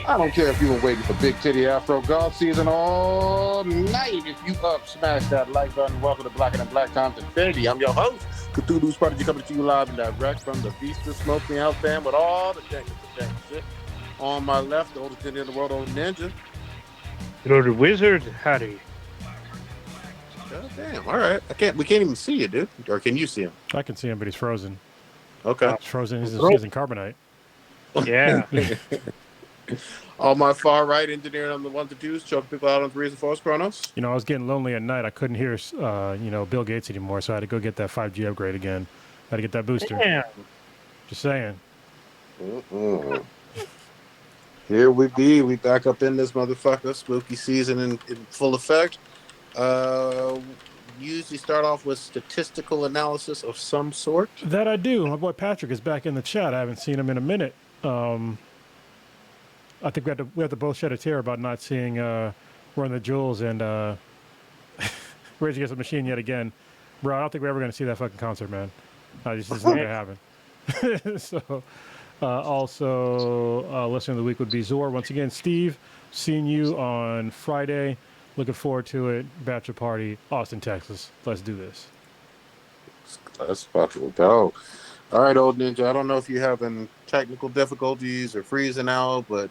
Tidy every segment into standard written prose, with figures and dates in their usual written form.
I don't care if you've been waiting for Big Titty Afro golf season all night. If you up, smash that like button. Welcome to Blacker Than Black Times Infinity. I'm your host, Cthulhu's Prodigy, coming to you live and direct from the Vista Smoke Me Out fam with all the jank shit. On my left, the oldest ninja in the world, old ninja. You're the wizard, Harry. God damn, all right. We can't even see you, dude. Or can you see him? I can see him, but he's frozen. Okay. He's frozen. He's in carbonite. Yeah. On my far right, engineering on the ones and twos, choking people out on threes and fours, Chronos. You know, I was getting lonely at night. I couldn't hear, Bill Gates anymore, so I had to go get that 5G upgrade again. I had to get that booster. Damn. Just saying. Here we be. We back up in this motherfucker. Spooky season in full effect. Usually start off with statistical analysis of some sort. That I do. My boy Patrick is back in the chat. I haven't seen him in a minute. I think we have to both shed a tear about not seeing Run the Jewels and Rage Against the Machine yet again. Bro, I don't think we're ever going to see that fucking concert, man. It's just not going to happen. So, also, listener of the week would be Zor. Once again, Steve, seeing you on Friday. Looking forward to it. Bachelor party, Austin, Texas. Let's do this. Let's fucking go. All right, old ninja. I don't know if you're having technical difficulties or freezing out, but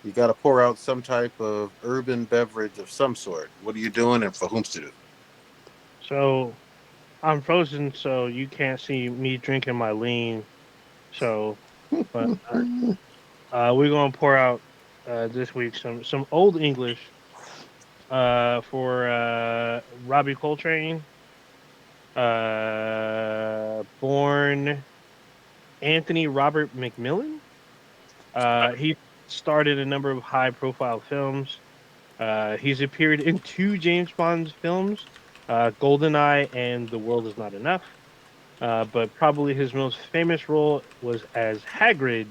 you got to pour out some type of urban beverage of some sort. What are you doing and for whom to do? So, I'm frozen, so you can't see me drinking my lean. So, but we're gonna pour out this week some old English for Robbie Coltrane, born Anthony Robert McMillan. He started a number of high-profile films. He's appeared in 2 James Bond films, GoldenEye and The World Is Not Enough. But probably his most famous role was as Hagrid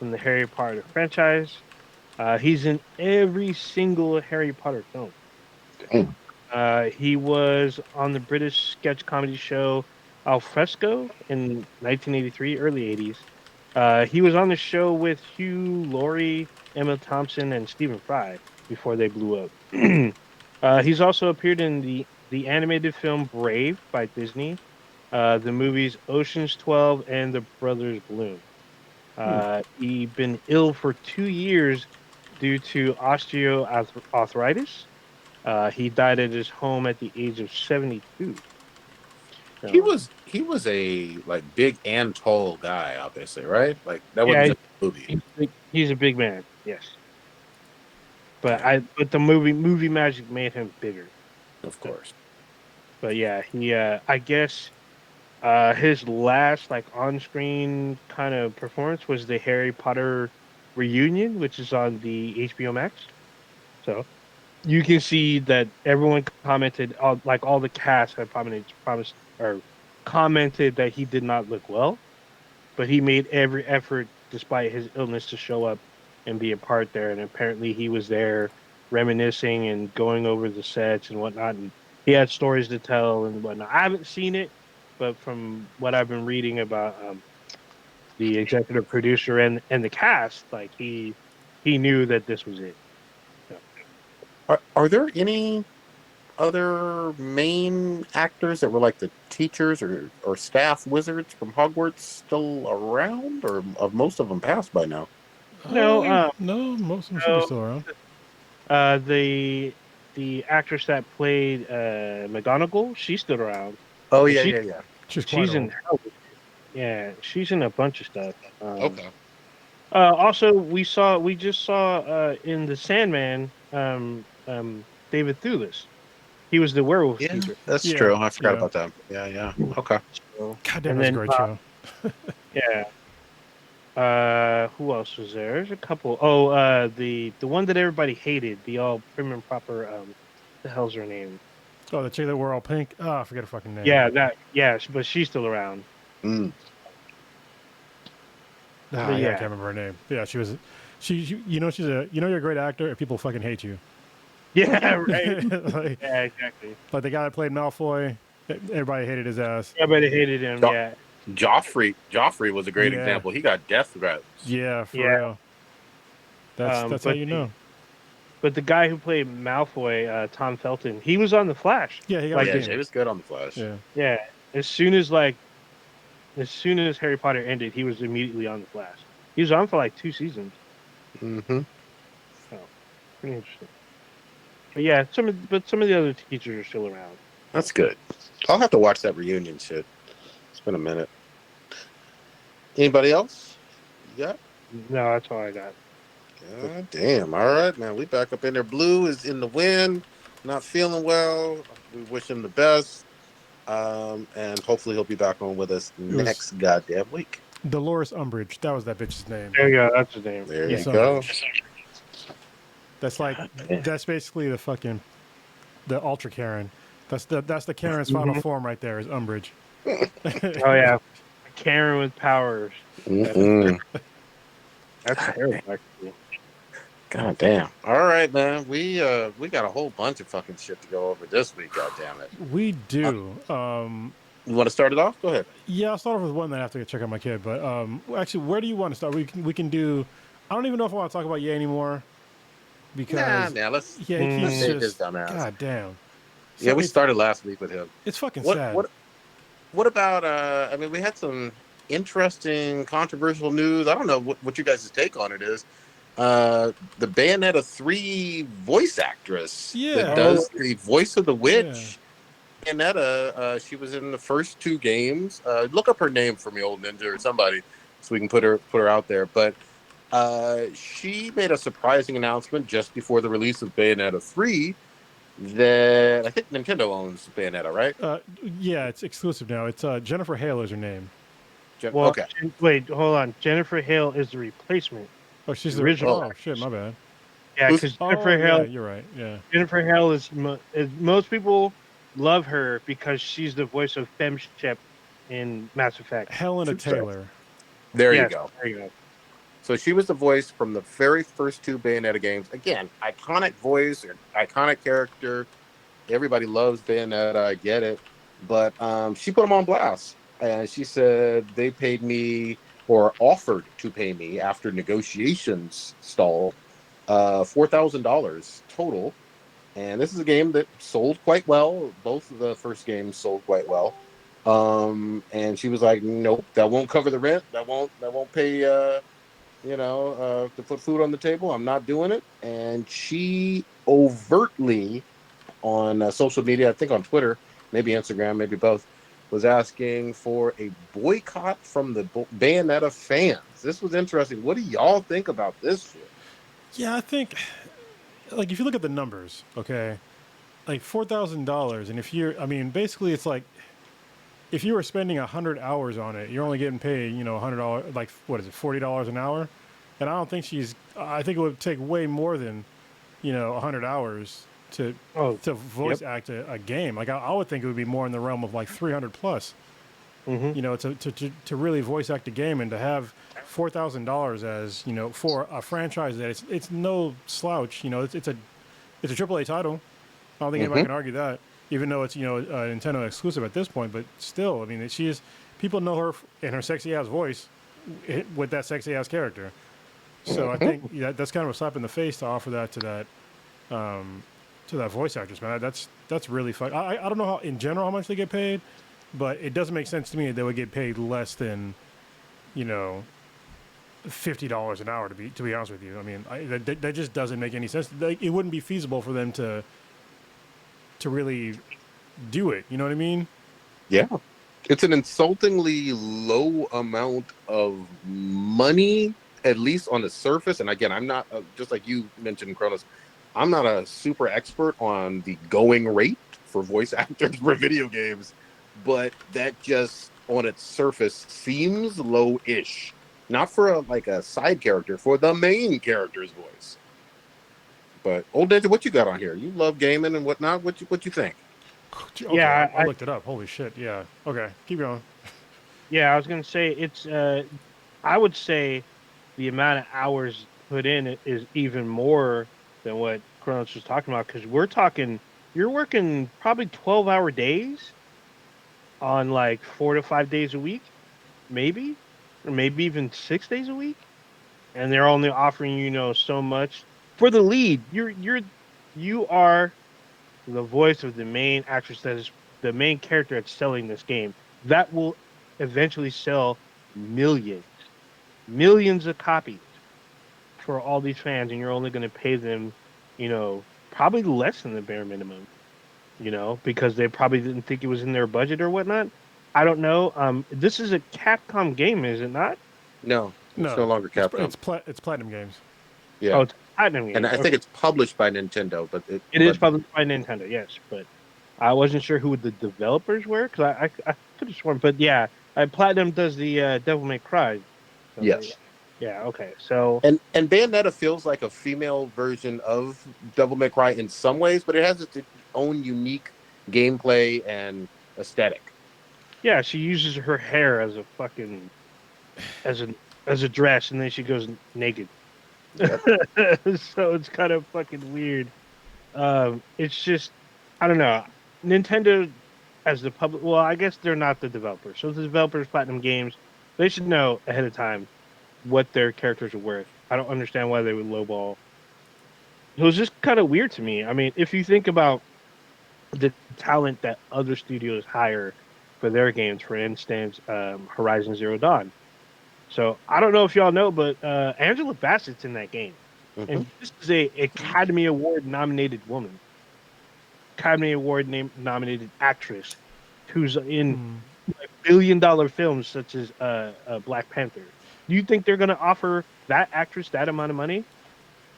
from the Harry Potter franchise. He's in every single Harry Potter film. He was on the British sketch comedy show Al Fresco in 1983, early 80s. He was on the show with Hugh Laurie, Emma Thompson, and Stephen Fry before they blew up. He's also appeared in the animated film Brave by Disney, the movies Ocean's 12 and The Brothers Bloom. He'd been ill for 2 years due to osteoarthritis. He died at his home at the age of 72. So, He was a like big and tall guy, obviously, right? Like that wasn't just a movie. He's a big man, yes. But the movie magic made him bigger. Of course. But yeah, he I guess his last like on-screen kind of performance was the Harry Potter reunion, which is on the HBO Max. So you can see that everyone commented, like all the cast had commented that he did not look well, but he made every effort despite his illness to show up and be a part there. And apparently he was there reminiscing and going over the sets and whatnot. And he had stories to tell and whatnot. I haven't seen it, but from what I've been reading about the executive producer and the cast, like he knew that this was it. So. Are there any other main actors that were like the teachers or staff wizards from Hogwarts still around, or have most of them passed by now? No, most of them should be still around. The actress that played McGonagall, she's still around. Oh yeah. She's in she's in a bunch of stuff. Okay. Also, we just saw in the Sandman, David Thewlis. He was the werewolf teacher. That's true. I forgot about that. Yeah. Okay. So, God damn, that's a great show. Yeah. Who else was there? There's a couple. Oh, the one that everybody hated, the all prim and proper. The hell's her name? Oh, the chick that wore all pink. Oh, I forget her fucking name. Yeah, but she's still around. Mm. I can't remember her name. Yeah, she was. You're a great actor if people fucking hate you. Yeah, right. Yeah, exactly. Like the guy that played Malfoy, everybody hated his ass. Everybody hated him. Yeah. Joffrey was a great example. He got death threats. Yeah, for real. That's how you know. But the guy who played Malfoy, Tom Felton, he was on the Flash. Yeah, he got Like, a Yeah, game. Jay was good on the Flash. Yeah. Yeah, as soon as Harry Potter ended, he was immediately on the Flash. He was on for like 2 seasons. Mm-hmm. So pretty interesting. But yeah, some of the other teachers are still around. That's good. I'll have to watch that reunion shit. It's been a minute. Anybody else? Yeah. No, that's all I got. God damn. All right, man. We back up in there. Blue is in the wind, not feeling well. We wish him the best. And hopefully he'll be back on with us next goddamn week. Dolores Umbridge. That was that bitch's name. There you go. That's his name. There Miss you go. Umbridge. That's basically the Ultra Karen. That's the Karen's final form right there is Umbridge. Oh yeah, Karen with powers. Mm-mm. That's terrible. Actually. God damn. All right, man. We got a whole bunch of fucking shit to go over this week. God damn it. We do. You want to start it off? Go ahead. Yeah, I'll start off with one that I have to go check on my kid. But actually, where do you want to start? We can do. I don't even know if I want to talk about Ye anymore. Because let's he's save his just dumbass. God damn. So Yeah, we started last week with him. It's fucking sad. What about I mean, we had some interesting controversial news. I don't know what you guys' take on it is. The Bayonetta 3 voice actress that does the voice of the witch. Yeah. Bayonetta, she was in the first 2 games. Look up her name for me, old ninja or somebody, so we can put her out there. But she made a surprising announcement just before the release of Bayonetta 3 that I think Nintendo owns Bayonetta, right? Yeah, it's exclusive now. It's Jennifer Hale is her name. Okay. Wait, hold on. Jennifer Hale is the replacement. Oh, she's the original. Oh shit, my bad. Yeah, because Jennifer Hale. Yeah, you're right. Yeah. Jennifer Hale is most people love her because she's the voice of Femshep in Mass Effect. Helena Taylor. There you go. There you go. So she was the voice from the very first 2 Bayonetta games. Again, iconic voice, iconic character. Everybody loves Bayonetta. I get it. But she put them on blast. And she said they paid me or offered to pay me after negotiations stalled $4,000 total. And this is a game that sold quite well. Both of the first games sold quite well. And she was like, nope, that won't cover the rent. That won't pay to put food on the table. I'm not doing it. And she overtly on social media, I think on Twitter, maybe Instagram, maybe both, was asking for a boycott from the Bayonetta fans. This was interesting. What do y'all think about this shit? Yeah, I think, like, if you look at the numbers, okay, like $4,000, and basically it's like, if you were spending 100 hours on it, you're only getting paid, $100, like, what is it, $40 an hour? And I don't think I think it would take way more than, 100 hours to voice act a game. Like, I would think it would be more in the realm of like 300 plus, to really voice act a game and to have $4,000 as, for a franchise that it's no slouch, it's a AAA title. I don't think anybody can argue that. Even though it's, a Nintendo exclusive at this point, but still, I mean, people know her in her sexy ass voice with that sexy ass character. So I think that's kind of a slap in the face to offer that to that voice actress, man. That's really fun. I don't know in general how much they get paid, but it doesn't make sense to me that they would get paid less than, $50 an hour to be honest with you. I mean, that just doesn't make any sense. It wouldn't be feasible for them to really do it. You know what I mean? Yeah. It's an insultingly low amount of money, at least on the surface. And again, I'm not, just like you mentioned, Kronos, I'm not a super expert on the going rate for voice actors for video games, but that just on its surface seems low-ish. Not for a side character, for the main character's voice. But old Ninja, what you got on here? You love gaming and whatnot. What you think? Okay, yeah, I looked it up. Holy shit! Yeah. Okay, keep going. Yeah, I was gonna say it's. I would say the amount of hours put in is even more than what Kronos was talking about, because you're working probably 12-hour days on like 4 to 5 days a week, maybe, or maybe even 6 days a week. and they're only offering so much for the lead. You are the voice of the main actress that is the main character that's selling this game. That will eventually sell millions, millions of copies for all these fans, and you're only going to pay them, probably less than the bare minimum, because they probably didn't think it was in their budget or whatnot. I don't know. This is a Capcom game, is it not? No, it's no No, longer Capcom. it's Platinum Games. Yeah, Oh, it's a Platinum and game. I think it's published by Nintendo, but It is published by Nintendo, yes, but I wasn't sure who the developers were because I could have sworn, but yeah, Platinum does the Devil May Cry. So yes. yeah, okay. So And Bayonetta feels like a female version of Devil May Cry in some ways, but it has its own unique gameplay and aesthetic. yeah, she uses her hair as a fucking as a as a dress, and then she goes naked. Yep. So it's kind of fucking weird. It's just I don't know. Nintendo as the public, well, I guess they're not the developers. So the developers, Platinum Games, they should know ahead of time what their characters are worth. I don't understand why they would lowball. It was just kind of weird to me. I mean, if you think about the talent that other studios hire for their games, for instance, Horizon Zero Dawn. So I don't know if y'all know, but Angela Bassett's in that game, Mm-hmm. and this is a Academy Award nominated woman, Academy Award nominated actress, who's in billion-dollar films such as Black Panther. Do you think they're going to offer that actress that amount of money?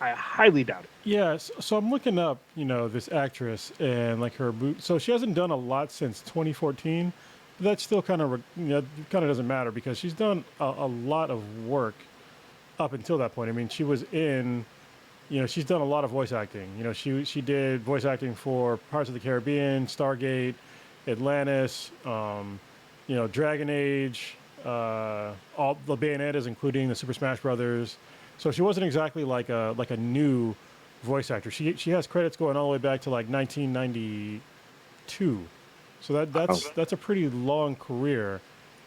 I highly doubt it. Yeah, so I'm looking up, this actress and like her boot. So she hasn't done a lot since 2014. But that still kind of, kind of doesn't matter because she's done a lot of work up until that point. I mean, she was in, she's done a lot of voice acting. She did voice acting for Pirates of the Caribbean, Stargate, Atlantis, Dragon Age, all the Bayonettas, including the Super Smash Brothers. So she wasn't exactly like a new voice actor. She has credits going all the way back to like 1992. So that's a pretty long career.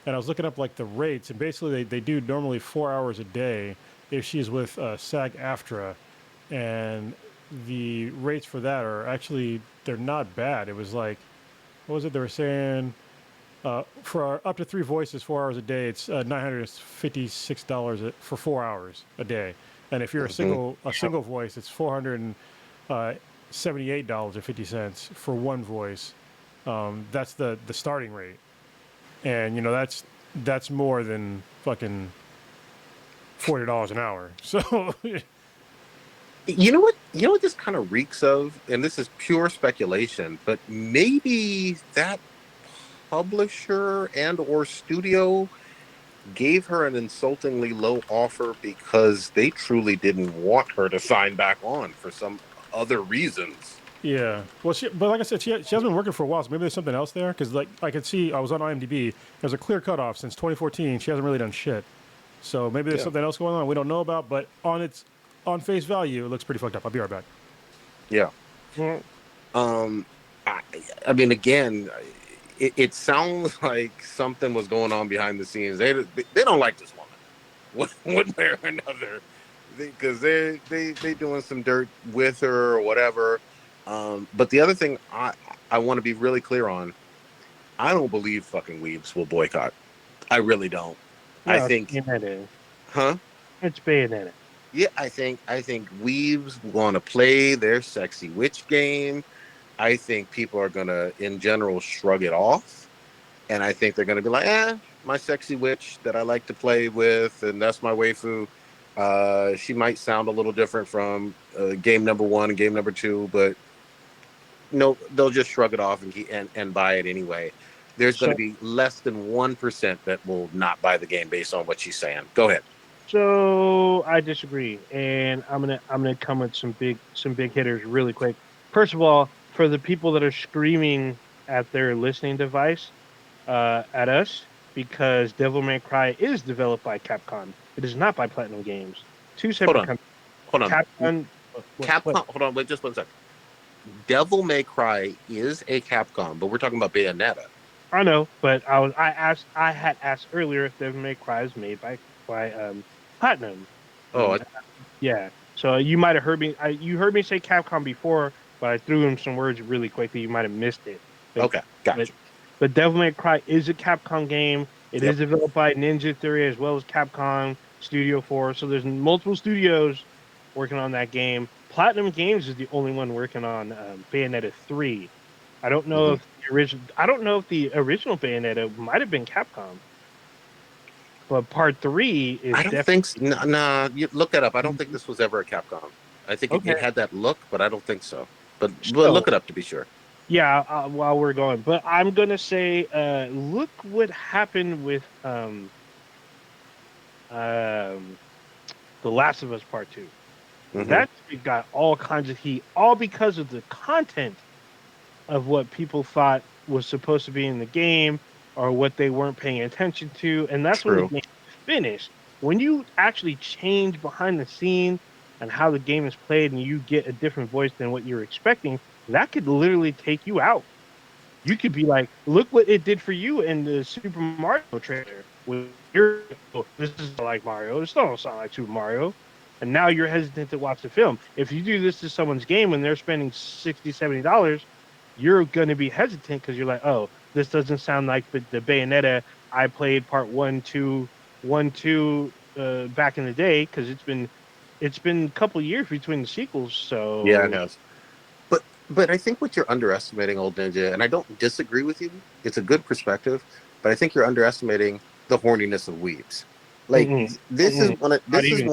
And I was looking up like the rates, and basically they do normally 4 hours a day if she's with SAG-AFTRA, and the rates for that are actually they're not bad. It was like, what was it they were saying? For up to 3 voices, 4 hours a day, it's $956 for 4 hours a day. And if you're a single voice, it's $478.50 for one voice. That's the starting rate, and that's more than fucking $40 an hour. So You know what this kind of reeks of, and this is pure speculation, but maybe that publisher and or studio gave her an insultingly low offer because they truly didn't want her to sign back on for some other reasons. yeah, well, but like I said, she hasn't been working for a while, so maybe there's something else there. Because like I could see, I was on IMDb. There's a clear cutoff since 2014. She hasn't really done shit. So maybe there's something else going on we don't know about. But on face value, it looks pretty fucked up. I'll be right back. Yeah. I mean, again, it sounds like something was going on behind the scenes. They don't like this woman, one way or another, because they doing some dirt with her or whatever. But the other thing I want to be really clear on, I don't believe fucking weebs will boycott. I really don't. No, I think, Bayonetta. huh? It's Bayonetta. Yeah, I think weebs want to play their sexy witch game. I think people are gonna, in general, shrug it off, and I think they're gonna be like, my sexy witch that I like to play with, and that's my waifu. She might sound a little different from game number 1 and game number 2, but no, they'll just shrug it off and buy it anyway. There's going to be less than 1% that will not buy the game based on what she's saying. Go ahead. So I disagree, and I'm gonna come with some big hitters really quick. First of all, for the people that are screaming at their listening device at us, because Devil May Cry is developed by Capcom, it is not by Platinum Games. Two separate companies. Hold on. Capcom. Hold on. Wait, just 1 second. Devil May Cry is a Capcom, but we're talking about Bayonetta. I know, but I had asked earlier if Devil May Cry is made by Platinum. Oh, Yeah. So you might have heard me. You heard me say Capcom before, but I threw in some words really quickly. You might have missed it. But, okay, but gotcha. but Devil May Cry is a Capcom game. It Yep. is developed by Ninja Theory as well as Capcom Studio 4. So there's multiple studios working on that game. Platinum Games is the only one working on Bayonetta 3. I don't know Mhm. if the original. I don't know if the original Bayonetta might have been Capcom, but Part 3 is I don't think so. definitely Nah, you look that up. I don't think this was ever a Capcom. I think it okay. had that look, but I don't think so. But So look it up to be sure. yeah, while we're going, but I'm gonna say, look what happened with um, The Last of Us Part Two. Hmm. That shit got all kinds of heat, all because of the content of what people thought was supposed to be in the game or what they weren't paying attention to, and that's when the True. game finished. When you actually change behind the scene and how the game is played, and you get a different voice than what you're expecting, that could literally take you out. You could be like, look what it did for you in the Super Mario trailer. When you're, oh, this is like Mario. This don't sound like Super Mario. And now you're hesitant to watch the film. If you do this to someone's game when they're spending $60, $70, you're going to be hesitant because you're like, oh, this doesn't sound like the Bayonetta I played part one, two, back in the day because it's been a couple years between the sequels. Yeah, it So has. But I think what you're underestimating, old ninja, and I don't disagree with you. It's a good perspective, but I think you're underestimating the horniness of weebs. Like mm-mm, this is mm-mm, one of not even.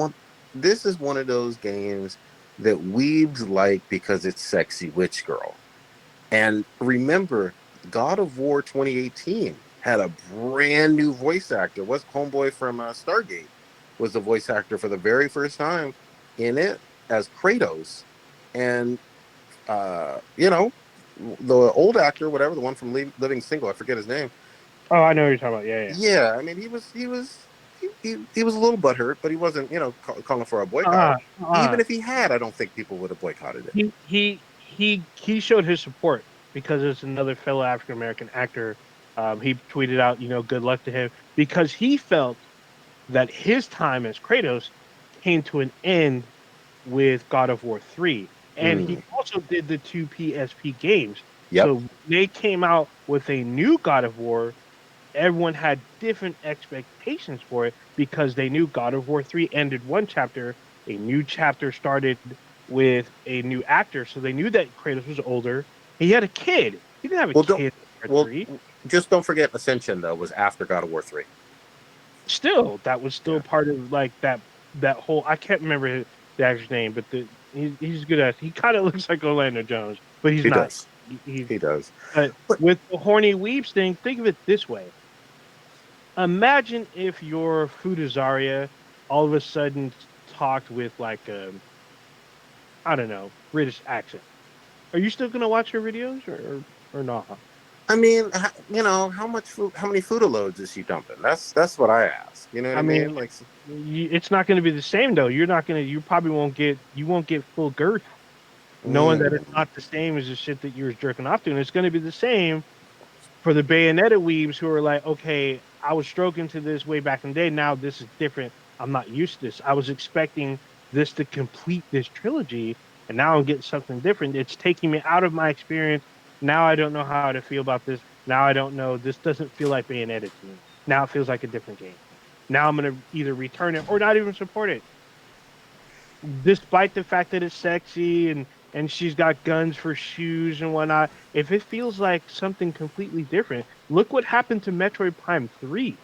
this is one of those games that weebs like because it's sexy witch girl. And remember, God of War 2018 had a brand new voice actor. What's homeboy from Stargate was the voice actor for the very first time in it as Kratos, and you know, the old actor, whatever, the one from Living Single, I forget his name. Oh, I know what you're talking about. Yeah, yeah. Yeah, I mean, he was a little butthurt, but he wasn't, calling for a boycott. Uh, Even uh, if he had, I don't think people would have boycotted it. he showed his support because it's another fellow African American actor. He tweeted out, good luck to him because he felt that his time as Kratos came to an end with God of War 3. And he Mm, also did the two PSP games. yep. So they came out with a new God of War. Everyone had different expectations for it because they knew God of War 3 ended one chapter, a new chapter started with a new actor. So they knew that Kratos was older. He had a kid. He didn't have a Well, don't kid in Part well 3. just don't forget Ascension though was after God of War 3. Still, that was still Yeah, part of like that whole. I can't remember the actor's name, but he's good at. He kind of looks like Orlando Jones, but he's he not. does. He's He does. but But with the horny weeps thing, think of it this way. Imagine if your Fudazaria all of a sudden talked with like I don't know, British accent. Are you still gonna watch her videos or not? I mean, how much food, how many food loads is she dumping? That's what I ask. You know what I I mean, mean? Like, it's not going to be the same though. You're not gonna. You probably won't get full girth knowing that it's mm, not the same as the shit that you were jerking off to, and it's going to be the same for the Bayonetta weebs who are like, okay, I was stroking to this way back in the day. Now this is different. I'm not used to this. I was expecting this to complete this trilogy, and now I'm getting something different. It's taking me out of my experience. Now I don't know how to feel about this. Now I don't know. This doesn't feel like Bayonetta to me. Now it feels like a different game. Now I'm gonna either return it or not even support it, despite the fact that it's sexy and she's got guns for shoes and whatnot. If it feels like something completely different, look what happened to Metroid Prime 3.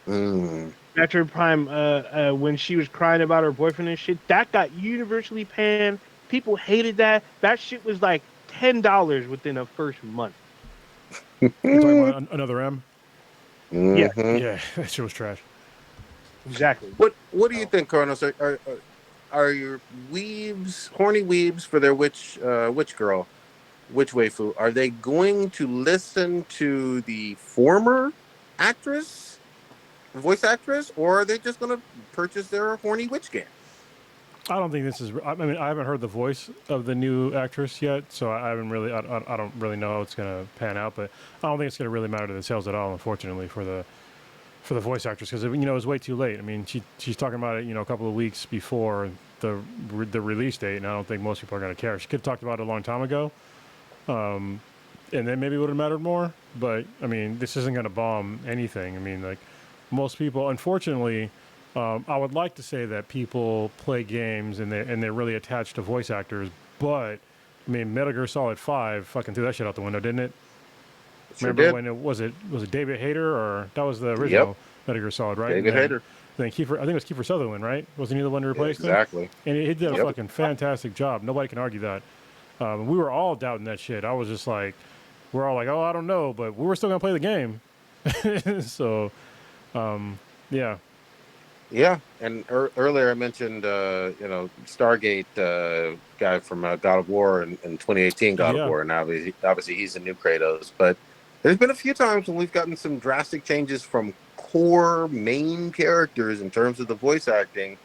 mm. Metroid Prime, when she was crying about her boyfriend and shit, that got universally panned. People hated that. That shit was like $10 within a first month. You're talking about another M? Yeah, Mm-hmm. Yeah, that shit was trash. exactly. What do you So, think, Kronos? Are your weebs, horny weebs, for their witch girl, witch waifu? Are they going to listen to the former actress, voice actress, or are they just going to purchase their horny witch game? I don't think this is. I mean, I haven't heard the voice of the new actress yet, so I haven't really. I don't really know how it's going to pan out, but I don't think it's going to really matter to the sales at all. Unfortunately, for the for the voice actors because it was way too late. I mean, she's talking about it a couple of weeks before the release date, and I don't think most people are going to care. She could have talked about it a long time ago, and then maybe it would have mattered more. But I mean, this isn't going to bomb anything. I mean, like most people, unfortunately, I would like to say that people play games and they're really attached to voice actors, but I mean, Metal Gear Solid 5 fucking threw that shit out the window, didn't it? Sure Remember did. when it was David Hayter, or that was the original Metal Gear Solid, right? David Hayter. Then Kiefer, I think it was Kiefer Sutherland, right? Wasn't he the one who replaced him? Exactly. And he did a fucking fantastic job. Nobody can argue that. We were all doubting that shit. I was just like, we're all like, oh, I don't know, but we were still gonna play the game. So, yeah. Yeah, and earlier I mentioned, Stargate guy from God of War in 2018 God of War, and obviously he's the new Kratos. But there's been a few times when we've gotten some drastic changes from core main characters in terms of the voice acting,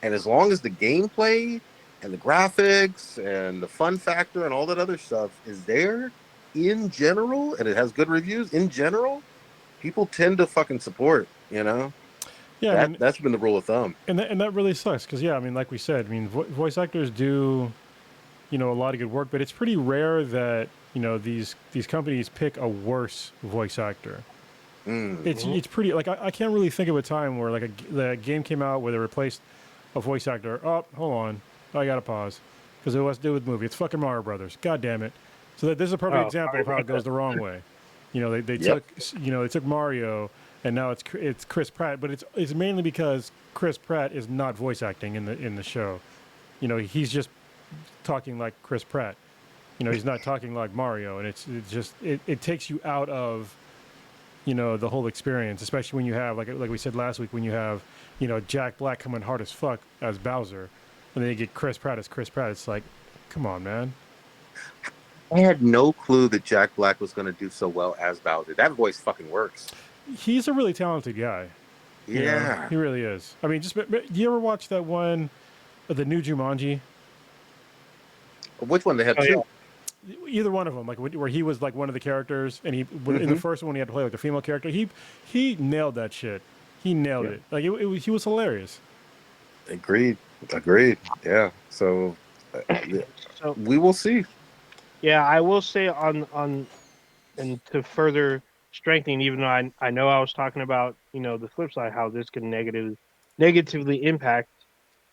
and as long as the gameplay and the graphics and the fun factor and all that other stuff is there in general, and it has good reviews in general, people tend to fucking support, Yeah, that's been the rule of thumb. And that really sucks because, I mean, like we said, I mean, voice actors do, a lot of good work, but it's pretty rare that, these companies pick a worse voice actor. It's pretty, like, I can't really think of a time where, like, the game came out where they replaced a voice actor. Oh, hold on. I got to pause because it was to do with the movie. It's fucking Mario Brothers. God damn it. So this is a perfect example of how it goes the wrong way. They took Mario, and now it's Chris Pratt, but it's mainly because Chris Pratt is not voice acting in the show. He's just talking like Chris Pratt. He's not talking like Mario, and it takes you out of the whole experience, especially when you have like we said last week, when you have Jack Black coming hard as fuck as Bowser, and then you get Chris Pratt as Chris Pratt. It's like, come on, man. I had no clue that Jack Black was going to do so well as Bowser. That voice fucking works. He's a really talented guy. Yeah. He really is. I mean, do you ever watch that one, the new Jumanji? Which one? They had two. Yeah. Either one of them, like where he was like one of the characters, and in the first one he had to play like the female character. He nailed that shit. He nailed it. Like he was hilarious. Agreed. Yeah. So we will see. Yeah, I will say on and to further strengthen, even though I know I was talking about the flip side, how this can negatively impact,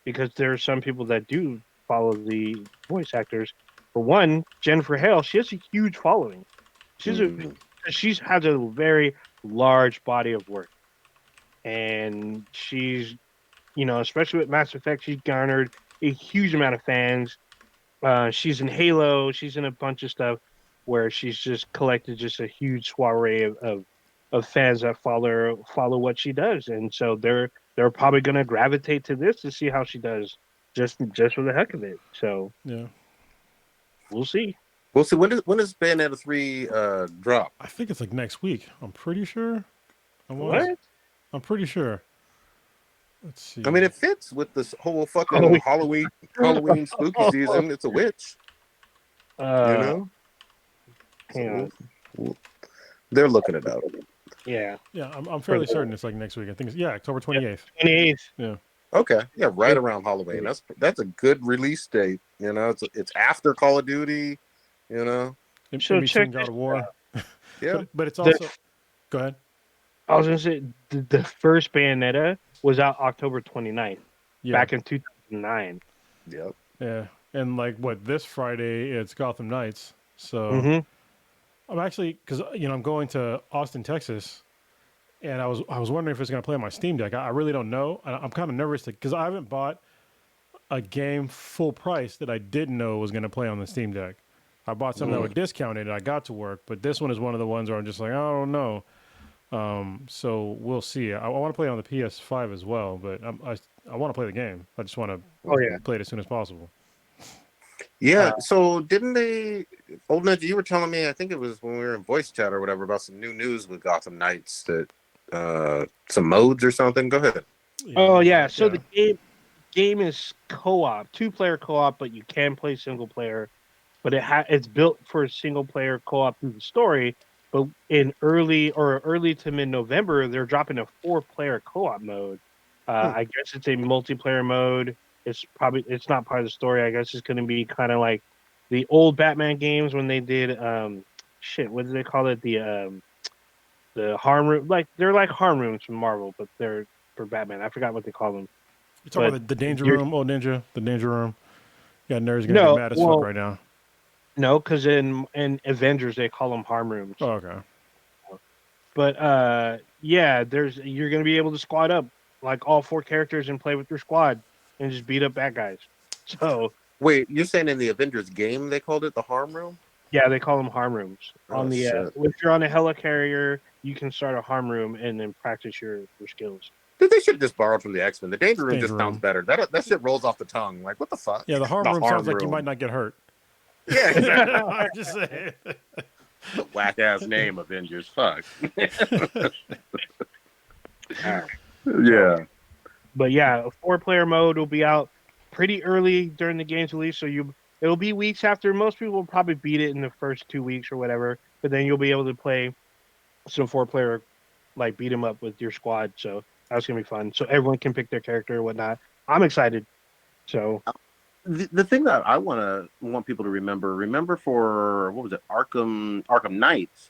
because there are some people that do follow the voice actors. For one, Jennifer Hale, she has a huge following. She has a very large body of work, and she's especially with Mass Effect, she's garnered a huge amount of fans. She's in Halo. She's in a bunch of stuff where she's just collected just a huge soiree of fans that follow what she does, and so they're probably going to gravitate to this to see how she does, just for the heck of it. So yeah, we'll see. We'll see. When does Bayonetta 3 drop? I think it's like next week. I'm pretty sure. What? I'm pretty sure. Let's see. I mean, it fits with this whole fucking Halloween spooky season. It's a witch. Hang on. They're looking it up. Yeah. Yeah, I'm fairly certain it's like next week. I think it's October 28th. 28th. Yeah. Okay. Yeah, right around Halloween. That's a good release date. It's after Call of Duty. In between God of War. Yeah. But it's also. Go ahead. I was gonna say the first Bayonetta was out October 29th, back in 2009. Yep. Yeah, and like this Friday it's Gotham Knights. So I'm actually, because I'm going to Austin, Texas, and I was wondering if it's going to play on my Steam Deck. I really don't know. I'm kind of nervous because I haven't bought a game full price that I didn't know was going to play on the Steam Deck. I bought some that were discounted and I got to work, but this one is one of the ones where I'm just like, I don't know. So we'll see. I want to play it on the PS5 as well, but I want to play the game. I just want to play it as soon as possible. Yeah. So didn't they? Old Nudge, you were telling me, I think it was when we were in voice chat or whatever, about some new news with Gotham Knights, that some modes or something. Go ahead. Oh yeah. So the game is co-op, 2-player co-op, but you can play single player. But it's built for single player co-op through the story. But in early to mid-November, they're dropping a 4-player co-op mode. I guess it's a multiplayer mode. It's not part of the story. I guess it's going to be kind of like the old Batman games when they did what do they call it? The harm room, like they're like harm rooms from Marvel, but they're for Batman. I forgot what they call them. You talking about the danger room, old ninja, the danger room? Yeah, Nerd's gonna get mad as fuck right now. No, because in Avengers they call them harm rooms. Oh, okay. But yeah, you're gonna be able to squad up like all 4 characters and play with your squad and just beat up bad guys. So wait, you're saying in the Avengers game they called it the harm room? yeah, they call them harm rooms. Oh, If you're on a helicarrier, you can start a harm room and then practice your skills. They should have just borrowed from the X-Men. The danger room sounds better. That shit rolls off the tongue. Like, what the fuck? Yeah, the harm room sounds like you might not get hurt. Yeah, exactly. I'm just saying. Whack ass name, Avengers. Fuck. Yeah. But yeah, a 4-player mode will be out pretty early during the game's release, so it'll be weeks after. Most people will probably beat it in the first 2 weeks or whatever, but then you'll be able to play some 4-player like beat 'em up with your squad. So that's gonna be fun. So everyone can pick their character or whatnot. I'm excited. So the thing that I want people to remember for what was it, Arkham Knights,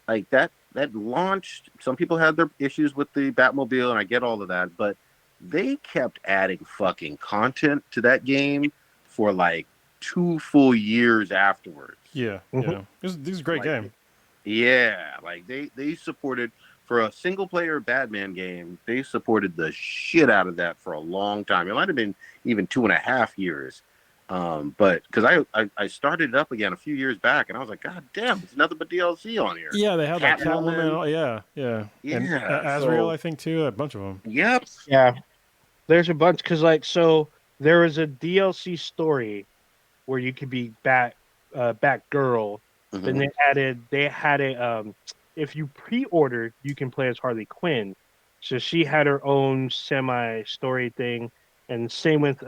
like that launched. Some people had their issues with the Batmobile, and I get all of that, but they kept adding fucking content to that game for like 2 full years afterwards. Yeah, yeah. This is a great game. Yeah, like they supported, for a single player Batman game, they supported the shit out of that for a long time. It might have been even 2.5 years. But because I started it up again a few years back, and I was like, God damn, it's nothing but DLC on here. Yeah, they had like Catwoman. Yeah. And Azrael, I think too. A bunch of them. Yep. Yeah, there's a bunch because there was a DLC story where you could be Batgirl. And they had a if you pre-ordered, you can play as Harley Quinn. So she had her own semi-story thing, and same with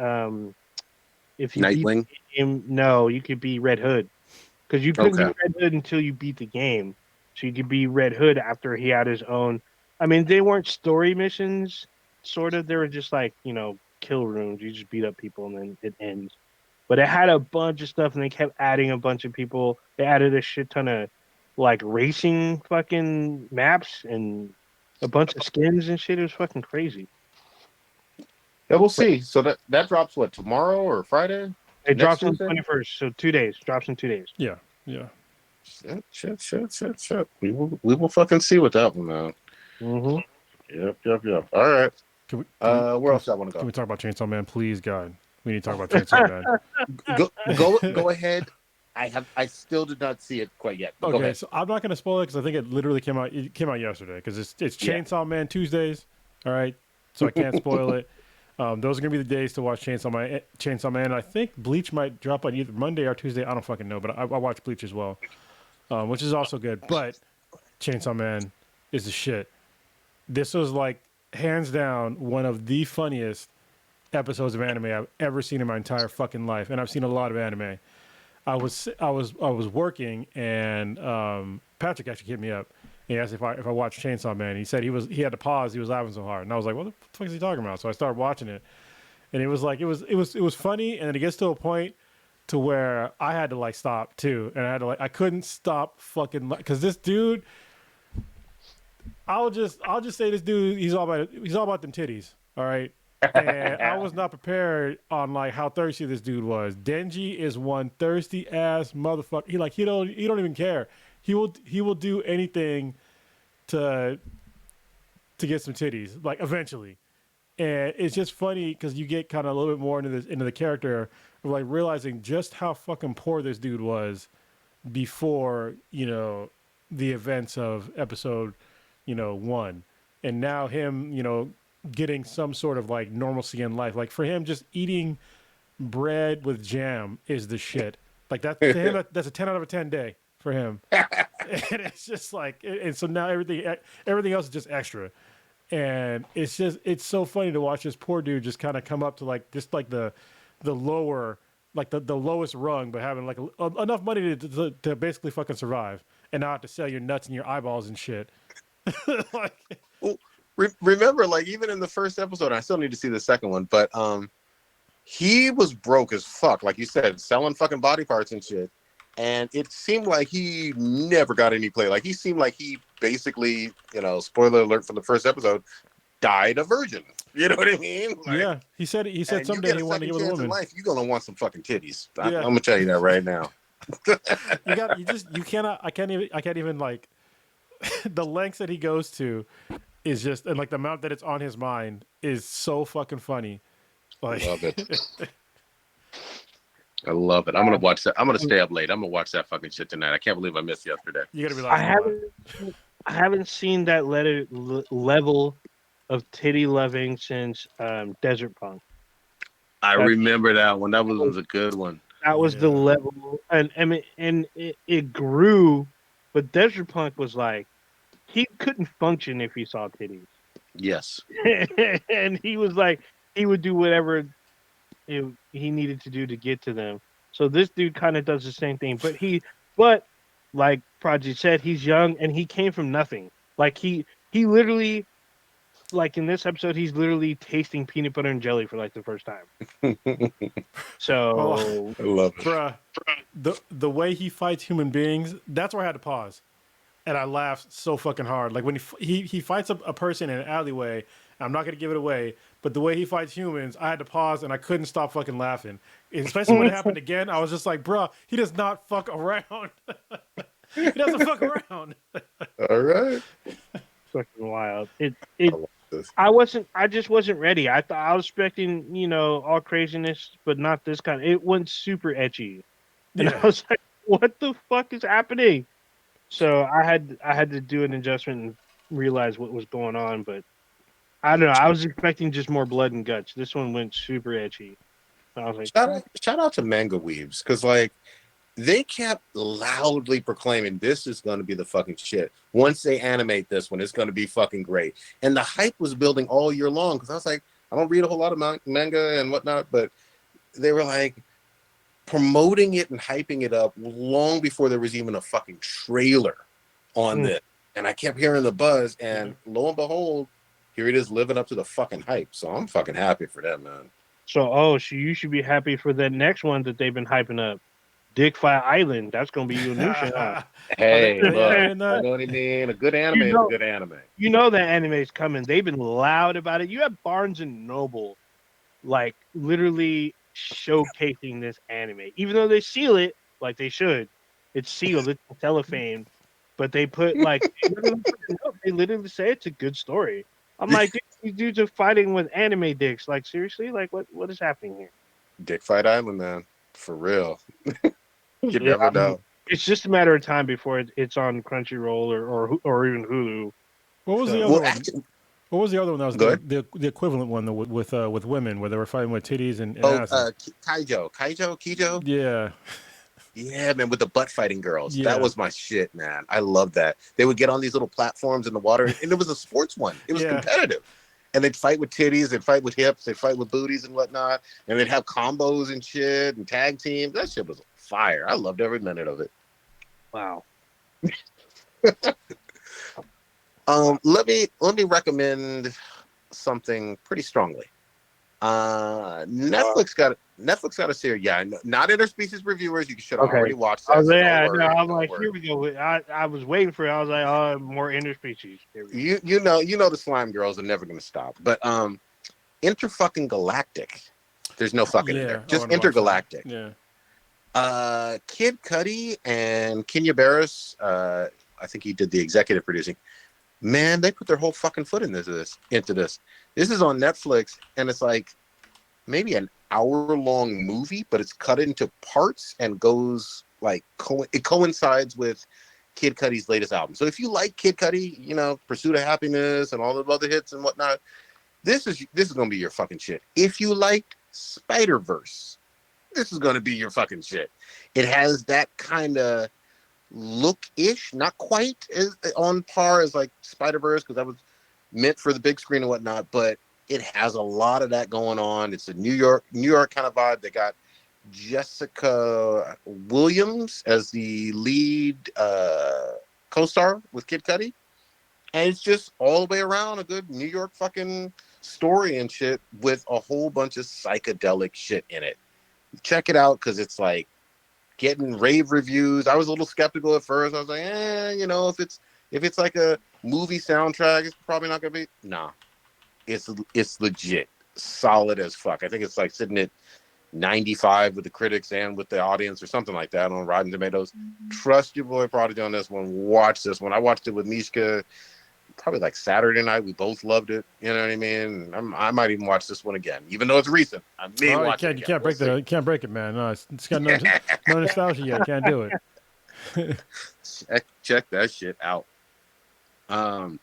if you Nightwing. beat the game, no, you could be Red Hood because you couldn't be Red Hood until you beat the game. So you could be Red Hood after he had his own. I mean, they weren't story missions, sort of. They were just like kill rooms. You just beat up people and then it ends. But it had a bunch of stuff, and they kept adding a bunch of people. They added a shit ton of like racing fucking maps and a bunch of skins and shit. It was fucking crazy. Yeah, we'll see. So that drops what, tomorrow or Friday? It drops on the 21st, so 2 days. Drops in 2 days. Yeah. Shit. We will fucking see with that one now. Yep. All right. Where else I want to go? Can we talk about Chainsaw Man, please, God? We need to talk about Chainsaw Man. Go ahead. I still did not see it quite yet. Okay, so I'm not going to spoil it because I think it literally came out. It came out yesterday because it's Chainsaw Man Tuesdays. All right, so I can't spoil it. Those are going to be the days to watch Chainsaw Man. I think Bleach might drop on either Monday or Tuesday. I don't fucking know, but I watch Bleach as well, which is also good. But Chainsaw Man is the shit. This was like hands down one of the funniest episodes of anime I've ever seen in my entire fucking life, and I've seen a lot of anime. I was working, and Patrick actually hit me up. He asked if I watched Chainsaw Man. He said he had to pause. He was laughing so hard, and I was like, "What the fuck is he talking about?" So I started watching it, and it was like it was funny, and then it gets to a point to where I had to like stop too, and I couldn't stop fucking because this dude. I'll just say this dude. He's all about them titties. All right. And I was not prepared on like how thirsty this dude was. Denji is one thirsty ass motherfucker. He don't even care. He will do anything to get some titties, like eventually. And it's just funny because you get kind of a little bit more into the character of like realizing just how fucking poor this dude was before the events of episode 1, and now him getting some sort of like normalcy in life. Like for him, just eating bread with jam is the shit. Like that to him, that's a 10 out of a 10 day for him. And it's just like, and so now everything else is just extra. And it's so funny to watch this poor dude just kind of come up to like just like the lower, like the lowest rung, but having like enough money to basically fucking survive. and now have to sell your nuts and your eyeballs and shit. Like, Well, remember, like even in the first episode, I still need to see the second one, but he was broke as fuck, like you said, selling fucking body parts and shit. And it seemed like he never got any play. Like he seemed like he basically, spoiler alert for the first episode, died a virgin. You know what I mean? Like, yeah, he said someday he wanted to get with a woman. In life, you're gonna want some fucking titties. I'm Yeah. gonna tell you that right now. You cannot. I can't even like the lengths that he goes to is just, and like the amount that it's on his mind is so fucking funny. Like, Love it. I love it. I'm gonna watch that. I'm gonna stay up late. I'm gonna watch that fucking shit tonight. I can't believe I missed yesterday. You gotta be like, I haven't seen that level of titty loving since Desert Punk. I remember that one. That was a good one. That was the level, and it grew, but Desert Punk was like, he couldn't function if he saw titties. Yes. And he was like, he would do whatever he needed to do to get to them. So this dude kind of does the same thing, but like Prodigy said, he's young and he came from nothing. Like he literally, like in this episode, he's literally tasting peanut butter and jelly for like the first time. So I love it. bruh, the way he fights human beings, that's where I had to pause. And I laughed so fucking hard. Like when he fights a person in an alleyway, I'm not going to give it away, but the way he fights humans, I had to pause and I couldn't stop fucking laughing. Especially when it happened again, I was just like, bruh, he does not fuck around. He doesn't fuck around. All right. fucking wild. I just wasn't ready. I thought I was expecting, all craziness, but not this kind. It went super etchy. And I was like, what the fuck is happening? So I had to do an adjustment and realize what was going on, but I don't know. I was expecting just more blood and guts. This one went super etchy. I was like, shout out to manga weebs, because like they kept loudly proclaiming this is going to be the fucking shit. Once they animate this one, it's going to be fucking great. And the hype was building all year long, because I was like, I don't read a whole lot of manga and whatnot, but they were like promoting it and hyping it up long before there was even a fucking trailer on this. And I kept hearing the buzz, and lo and behold, here it is living up to the fucking hype. So I'm fucking happy for that, man. So you should be happy for that next one that they've been hyping up. Dick Fight Island. That's going to be your new shit. Huh? Hey, look, you know what I mean? A good anime is a good anime. You know that anime is coming. They've been loud about it. You have Barnes and Noble, like, literally showcasing this anime. Even though they seal it, like they should. It's sealed. It's cellophane. But they put, like, they literally say it's a good story. I'm like, these dudes are fighting with anime dicks. Like, seriously? Like, what is happening here? Dick Fight Island, man. For real. You never know. It's just a matter of time before it's on Crunchyroll or even Hulu. What was the other one? What was the other one? That was the equivalent one with women, where they were fighting with titties and asses. Kaijo. Yeah. Yeah, man, with the butt fighting girls. Yeah. That was my shit, man. I love that. They would get on these little platforms in the water, and it was a sports one. It was competitive. And they'd fight with titties, they'd fight with hips, they'd fight with booties and whatnot. And they'd have combos and shit and tag teams. That shit was fire. I loved every minute of it. Wow. Let me recommend something pretty strongly. Netflix got a series. Yeah, not interspecies reviewers. You should have already watched that. I'm like, here we go. I was waiting for it. I was like, oh, more interspecies. You know the slime girls are never gonna stop. But Intergalactic. There's no fucking in there. Just Intergalactic. Yeah. Kid Cudi and Kenya Barris. I think he did the executive producing. Man, they put their whole fucking foot into this. This is on Netflix, and it's like maybe an hour-long movie, but it's cut into parts and goes like it coincides with Kid Cudi's latest album. So if you like Kid Cudi, Pursuit of Happiness and all the other hits and whatnot, this is gonna be your fucking shit. If you like Spider-Verse, this is gonna be your fucking shit. It has that kind of look-ish, not quite as on par as like Spider-Verse, because that was meant for the big screen and whatnot, but it has a lot of that going on. It's a New York kind of vibe. They got Jessica Williams as the lead co-star with Kid Cudi. And it's just all the way around a good New York fucking story and shit with a whole bunch of psychedelic shit in it. Check it out because it's like getting rave reviews. I was a little skeptical at first. I was like, you know, if it's like a movie soundtrack, it's probably not gonna be. Nah, it's legit solid as fuck. I think it's like sitting at 95 with the critics and with the audience or something like that on Rotten Tomatoes. Trust your boy Prodigy on this one. Watch this one. I watched it with Mishka probably like Saturday night. We both loved it. You know what I mean? I might even watch this one again, even though it's recent. I may watch it again. You can't break it, man. No, it's got no nostalgia yet. Can't do it. check that shit out. The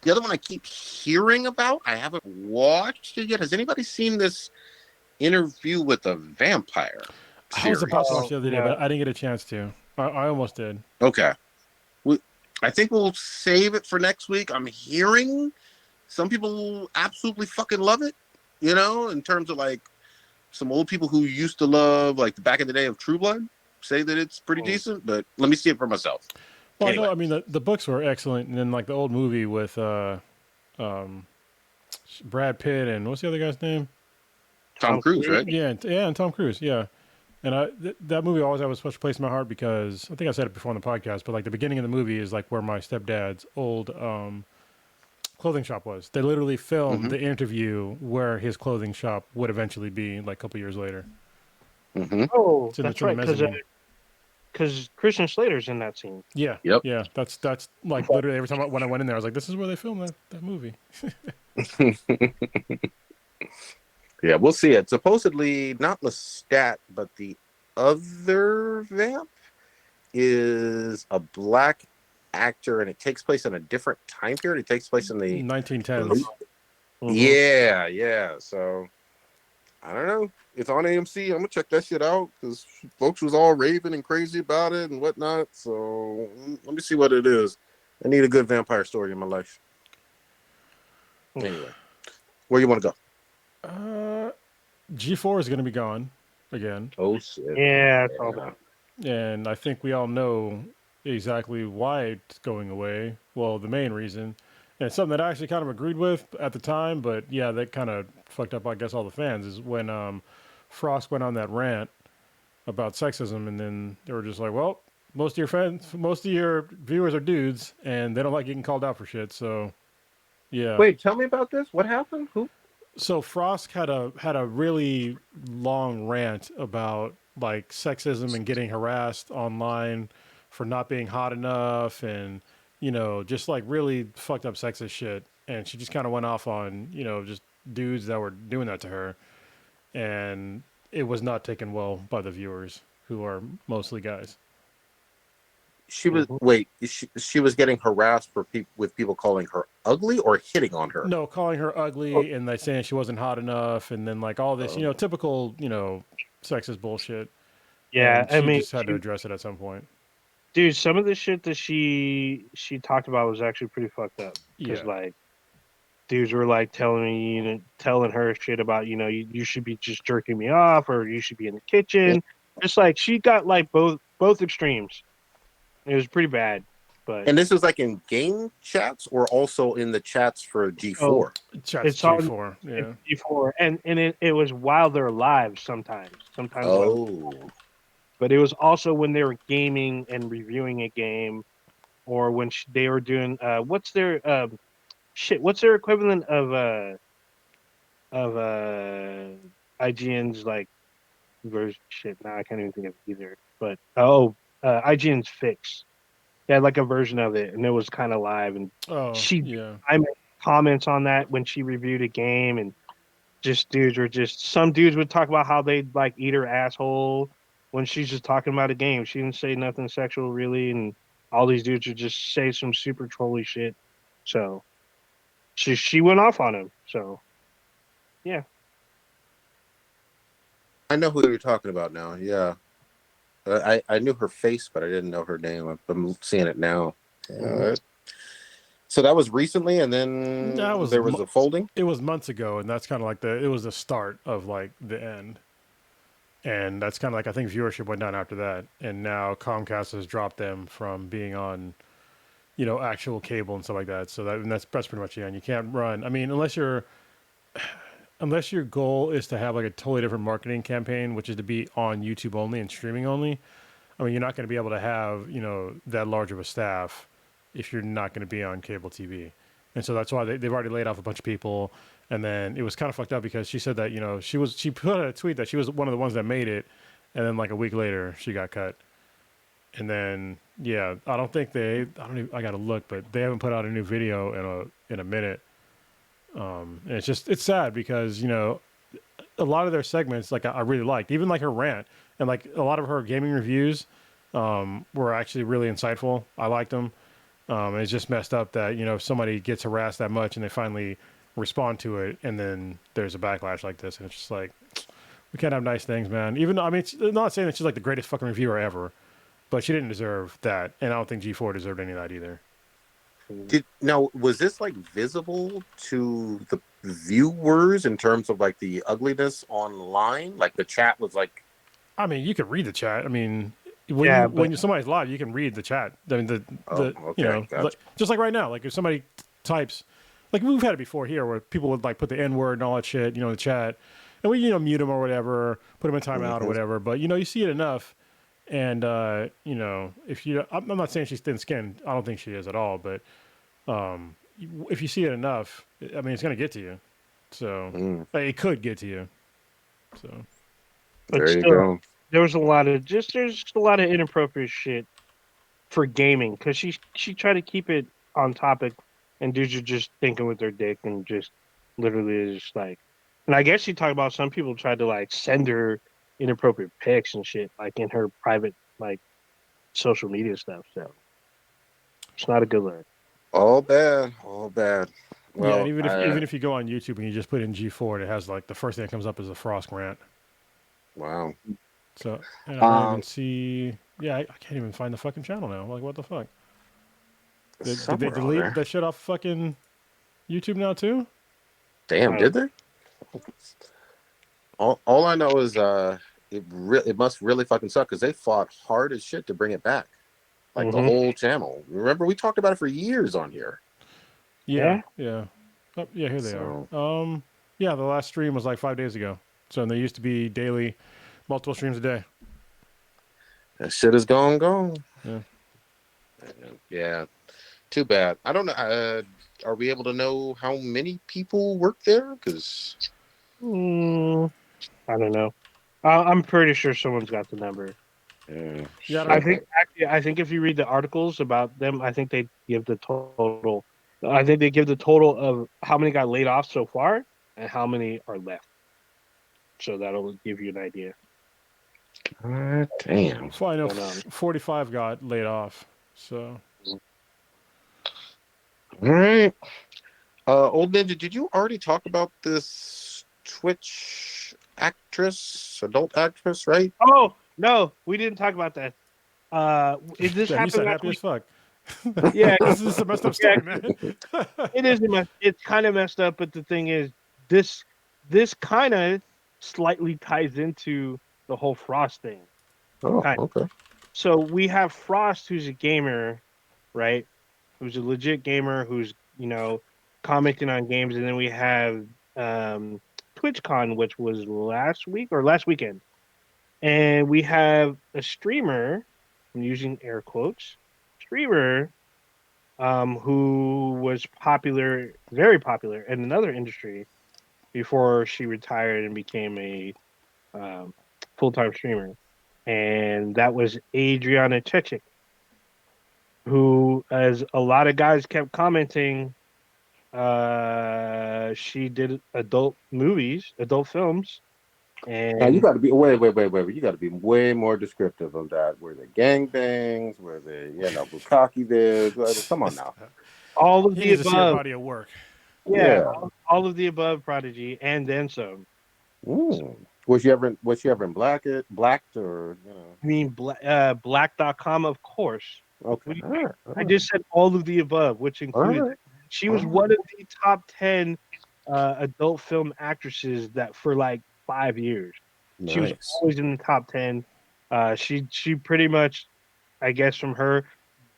other one I keep hearing about, I haven't watched it yet. Has anybody seen this Interview with a Vampire series? I was about to watch the other day, but I didn't get a chance to. I almost did. Okay. I think we'll save it for next week. I'm hearing some people absolutely fucking love it, you know, in terms of like some old people who used to love like the back in the day of True Blood say that it's pretty decent, but let me see it for myself. Well, anyway. no, I mean the books were excellent, and then like the old movie with Brad Pitt and what's the other guy's name? Tom Cruise, right? Yeah, and Tom Cruise, yeah. And that movie always had a special place in my heart because I think I said it before on the podcast, but like the beginning of the movie is like where my stepdad's old clothing shop was. They literally filmed the interview where his clothing shop would eventually be like a couple years later. Oh, that's right, because Christian Slater's in that scene. Yeah, yep. Yeah, that's like literally every time when I went in there, I was like, this is where they filmed that movie. Yeah, we'll see it. Supposedly, not Lestat, but the other vamp is a black actor, and it takes place in a different time period. It takes place in the 1910s. Yeah. So, I don't know. It's on AMC. I'm going to check that shit out because folks was all raving and crazy about it and whatnot. So, let me see what it is. I need a good vampire story in my life. Anyway, where you want to go? G4 is going to be gone again. Oh shit! Yeah, I saw that. And I think we all know exactly why it's going away. Well, the main reason, and it's something that I actually kind of agreed with at the time, but yeah, that kind of fucked up, I guess, all the fans. Is when Frost went on that rant about sexism, and then they were just like, "Well, most of your viewers are dudes, and they don't like getting called out for shit." So, yeah. Wait, tell me about this. What happened? Who? So Frost had a really long rant about like sexism and getting harassed online for not being hot enough, and you know, just like really fucked up sexist shit. And she just kind of went off on, you know, just dudes that were doing that to her, and it was not taken well by the viewers, who are mostly guys. She was she was getting harassed with people calling her ugly or hitting on her. No, calling her ugly and like saying she wasn't hot enough, and then like all this, you know, typical, you know, sexist bullshit. Yeah, and she just had to address it at some point. Dude, some of the shit that she talked about was actually pretty fucked up. Because like dudes were like telling her shit about, you know, you should be just jerking me off, or you should be in the kitchen. Yeah. It's like she got like both extremes. It was pretty bad. And this was like in game chats or also in the chats for G4? Oh, it's G4. Yeah. G4. And it was while they're live sometimes. But it was also when they were gaming and reviewing a game, or when they were doing what's their equivalent of IGN's like version shit. Now I can't even think of it either. But IGN's Fix. They had like a version of it, and it was kind of live. And I made comments on that when she reviewed a game, and some dudes would talk about how they'd like eat her asshole when she's just talking about a game. She didn't say nothing sexual really, and all these dudes would just say some super trolly shit. So she went off on him. So yeah, I know who you're talking about now. Yeah. I knew her face, but I didn't know her name. I'm seeing it now. So that was recently, and then there was a folding? It was months ago, and that's kind of like it was the start of like the end. and that's kind of like I think viewership went down after that, and now Comcast has dropped them from being on, actual cable and stuff like that. So that's pretty much the end. You can't run. I mean, unless your goal is to have like a totally different marketing campaign, which is to be on YouTube only and streaming only. I mean, you're not going to be able to have that large of a staff if you're not going to be on cable TV. And so that's why they've already laid off a bunch of people. And then it was kind of fucked up because she said that she put out a tweet that she was one of the ones that made it, and then like a week later she got cut. And then I don't think I got to look, but they haven't put out a new video in a minute. And it's sad because a lot of their segments like I really liked, even like her rant and like a lot of her gaming reviews were actually really insightful. I liked them. And it's just messed up that if somebody gets harassed that much and they finally respond to it, and then there's a backlash like this, and it's just like we can't have nice things, man. Even though, I mean, it's not saying that she's like the greatest fucking reviewer ever, but she didn't deserve that, and I don't think G4 deserved any of that either. Was this like visible to the viewers in terms of like the ugliness online? Like the chat was like, I mean, you could read the chat. I mean, when somebody's live, you can read the chat. I mean, gotcha. just like right now, like if somebody types, like we've had it before here, where people would like put the N word and all that shit, in the chat, and we mute them or whatever, put them in timeout or whatever. But you see it enough, and if I'm not saying she's thin-skinned. I don't think she is at all, but if you see it enough, I mean, it's gonna get to you. So it could get to you. So but there you go. There's a lot of inappropriate shit for gaming because she tried to keep it on topic, and dudes are just thinking with their dick and just literally is just like, and I guess she talked about some people tried to like send her inappropriate pics and shit like in her private like social media stuff. So it's not a good look. All bad. Well, and even if you go on YouTube and you just put in G4, it has like the first thing that comes up is a Frost rant. Wow. So and I don't even see. Yeah, I can't even find the fucking channel now. Like, what the fuck? Did they delete that shit off fucking YouTube now too? Damn, did they? All I know is it must really fucking suck because they fought hard as shit to bring it back, like the whole channel. Remember, we talked about it for years on here. Yeah. Oh, yeah, here they are. Yeah, the last stream was like 5 days ago. So they used to be daily, multiple streams a day. That shit is gone. Yeah. Yeah. Too bad. I don't know. Are we able to know how many people work there? Because I don't know. I'm pretty sure someone's got the number. Yeah. I think if you read the articles about them, I think they give the total. I think they give the total of how many got laid off so far and how many are left. So that'll give you an idea. Damn. So I know 45 got laid off. So. All right. Old Ninja, did you already talk about this Twitch adult actress, right? Oh, no, we didn't talk about that. This happened you said happy as fuck. Yeah. This is a messed up story, man. It's kind of messed up, but the thing is, this kind of slightly ties into the whole Frost thing. Oh, okay. So we have Frost, who's a gamer, right? Who's a legit gamer, who's commenting on games, and then we have TwitchCon, which was last weekend, and we have a streamer, I'm using air quotes, who was popular, very popular in another industry before she retired and became a full-time streamer, and that was Adriana Chechik, who, as a lot of guys kept commenting, she did adult films. And now you got to be wait. You got to be way more descriptive of that. Were they gangbangs? Were they bukkake vids? Come on now. All of the above. To see her body of work. Yeah. All of the above, Prodigy, and then some. Ooh. Was she ever in blacked or? I mean, black.com, of course. Okay. All right. I just said all of the above, which included she was one of the top 10 adult film actresses that for like 5 years. She was Nice. always in the top 10. She pretty much, I guess, from her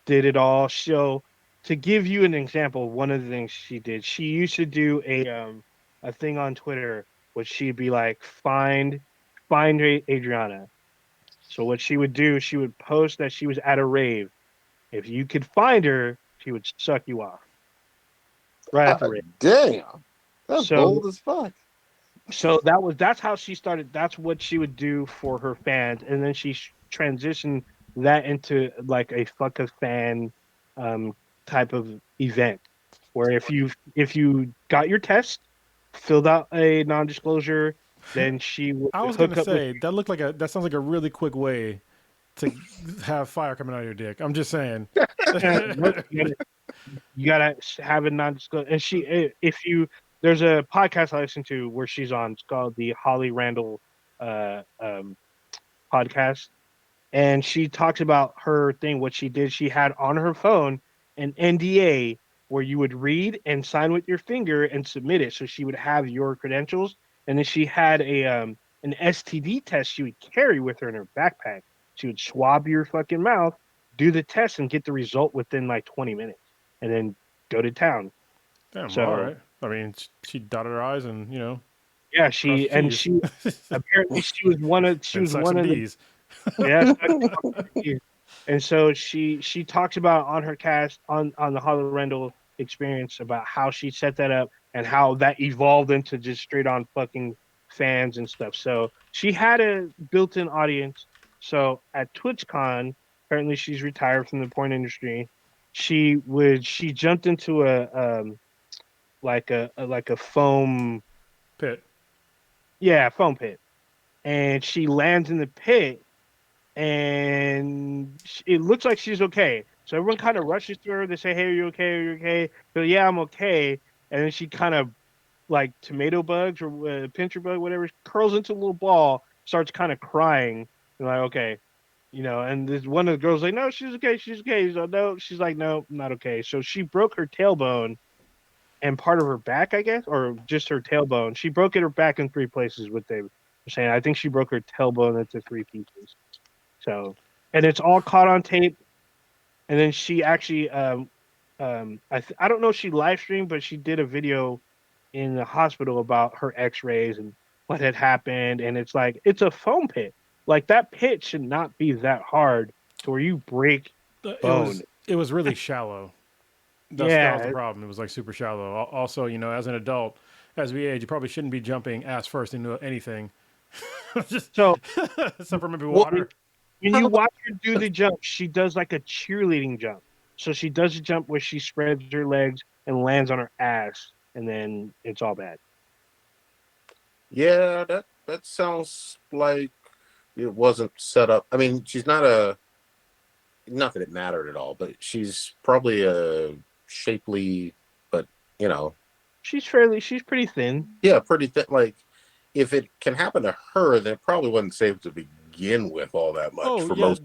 did it all. So to give you an example, one of the things she did, she used to do a thing on Twitter, which she'd be like, find Adriana. So what she would do, she would post that she was at a rave. If you could find her, she would suck you off right at the rave. Damn. That's So bold as fuck. so that's how she started. That's what she would do for her fans, and then she transitioned that into like a fuck a fan um, type of event, where if you got your test, filled out a non-disclosure, then she would I was hook gonna up with say that sounds like a really quick way to have fire coming out of your dick. I'm just saying. you. You gotta have a non-disclosure. And if you, there's a podcast I listen to where she's on. It's called the Holly Randall uh, um, podcast, and she talks about her thing. What she did, she had on her phone an NDA where you would read and sign with your finger and submit it. So she would have your credentials, and then she had an STD test she would carry with her in her backpack. She would swab your fucking mouth, do the test, and get the result within like 20 minutes, and then go to town. Damn, all So right. I mean, she dotted her I's and yeah, crossed her T's. she apparently she Then was suck one some of the D's. yes. And so she talks about on her cast on the Holly Randall experience about how she set that up and how that evolved into just straight on fucking fans and stuff. So she had a built-in audience. So at TwitchCon, apparently she's retired from the porn industry. She jumped into a like a foam Pit. foam pit, and she lands in the pit and it looks like she's okay. So everyone kind of rushes to her. They say, "Hey, are you okay? Are you okay?" So yeah, I'm okay. And then she kind of like tomato bugs or pincher bug, whatever, curls into a little ball, starts kind of crying. And like, okay, And this one of the girls like, "No, she's okay. She's okay." So no, she's like, "No, I'm not okay." So she broke her tailbone and part of her back, I guess, or just her tailbone. She broke her back in three places. What they were saying, I think she broke her tailbone into three pieces. So, and it's all caught on tape. And then she actually, I don't know if she live streamed, but she did a video in the hospital about her X-rays and what had happened. And it's like it's a foam pit. Like that pit should not be that hard to where you break bone. It was really shallow. That was the Yeah, problem. It was like super shallow. Also, as an adult, as we age, you probably shouldn't be jumping ass first into anything. Just so except for maybe well, water. when you watch her do the jump, she does like a cheerleading jump. So she does a jump where she spreads her legs and lands on her ass, and then it's all bad. Yeah, that sounds like it wasn't set up. I mean, she's not not that it mattered at all, but she's probably a shapely, but She's pretty thin. yeah, pretty thin. Like, if it can happen to her, then it probably wasn't safe to begin with all that much for most.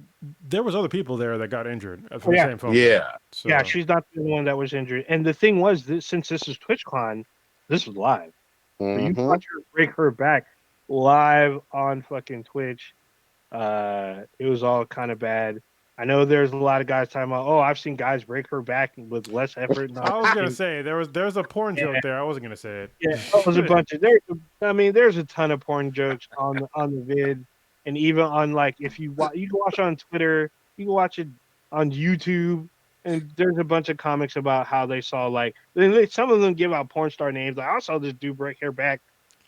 There was other people there that got injured from the Yeah. same phone. Yeah. So, Yeah, she's not the one that was injured. And the thing was, since this is TwitchCon, this was live. So you watch her break her back live on fucking Twitch. It was all kind of bad. I know there's a lot of guys talking about, oh, I've seen guys break her back with less effort. I was gonna say there's a porn joke there. I wasn't gonna say it. Yeah, there's a bunch of there's a ton of porn jokes on the vid, and even on like if you can watch it on Twitter, you can watch it on YouTube, and there's a bunch of comics about how they saw some of them give out porn star names. Like I saw this dude break her back.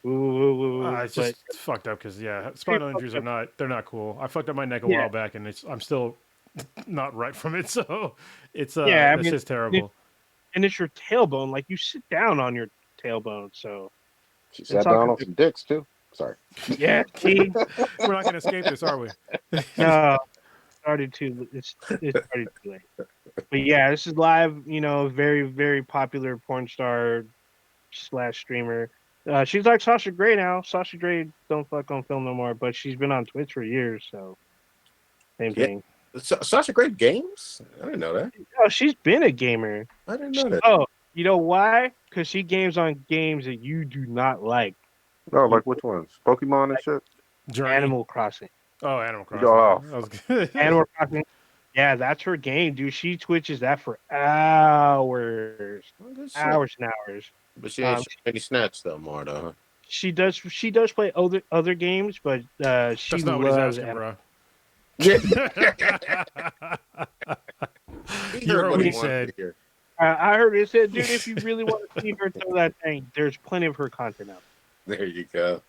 It's just fucked up because spinal injuries they're not cool. I fucked up my neck a while back, and I'm still not right from it. So it's just terrible. And it's your tailbone. Like you sit down on your tailbone. So she sat down on some dicks too. Sorry. Yeah, see, we're not gonna escape this, are we? No, it started too late. But yeah, this is live. Very very popular porn star / streamer. She's like Sasha Grey now. Sasha Grey don't fuck on film no more, but she's been on Twitch for years. So same thing. Sasha Grey games? I didn't know that. Oh, she's been a gamer. I didn't know that. Oh, you know why? Because she games on games that you do not like. Oh, like which ones? Pokemon and shit? Journey. Animal Crossing. Oh, Animal Crossing. Oh. That was good. Animal Crossing. Yeah, that's her game, dude. She twitches that for hours, Well, good shit. hours and hours. But she ain't showing any snatch though, more though. Huh? She does play other games, but she That's not what he's loves asking, Animal. bro. Yeah. He You heard heard what what he he wanted said. to hear. I heard it said, dude, if you really want to see her throw that thing, there's plenty of her content out. There you go.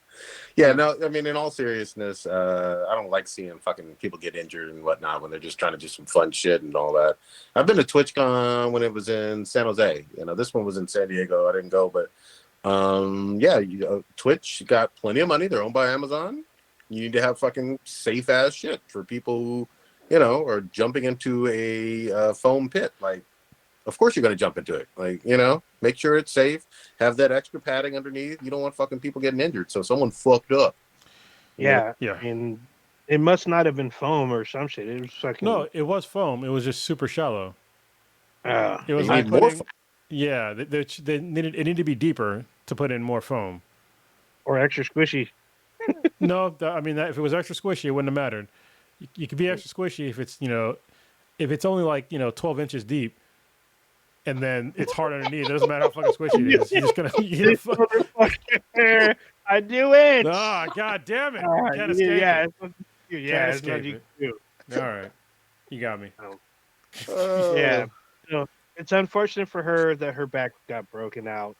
Yeah, no, I mean, in all seriousness, I don't like seeing fucking people get injured and whatnot when they're just trying to do some fun shit and all that. I've been to TwitchCon when it was in San Jose. You know, this one was in San Diego. I didn't go, but yeah, Twitch got plenty of money. They're owned by Amazon. You need to have fucking safe ass shit for people who, you know, are jumping into a foam pit. Like, of course you're going to jump into it. Like, you know, make sure it's safe. Have that extra padding underneath. You don't want fucking people getting injured. So someone fucked up. Yeah, Yeah. And it must not have been foam or some shit. It was fucking. No, it was foam. It was just super shallow. It was They like need more putting. foam. Yeah, they needed to be deeper to put in more foam. Or extra squishy. No, I mean, if it was extra squishy, it wouldn't have mattered. You could be extra squishy if it's, you know, if it's only like, you know, 12 inches deep, and then it's hard underneath. It doesn't matter how fucking squishy it is. You're just gonna. I do it. Ah, god damn it! You can't escape yeah, it. it's escape nothing it. you can do. All right, you got me. Yeah, so it's unfortunate for her that her back got broken out,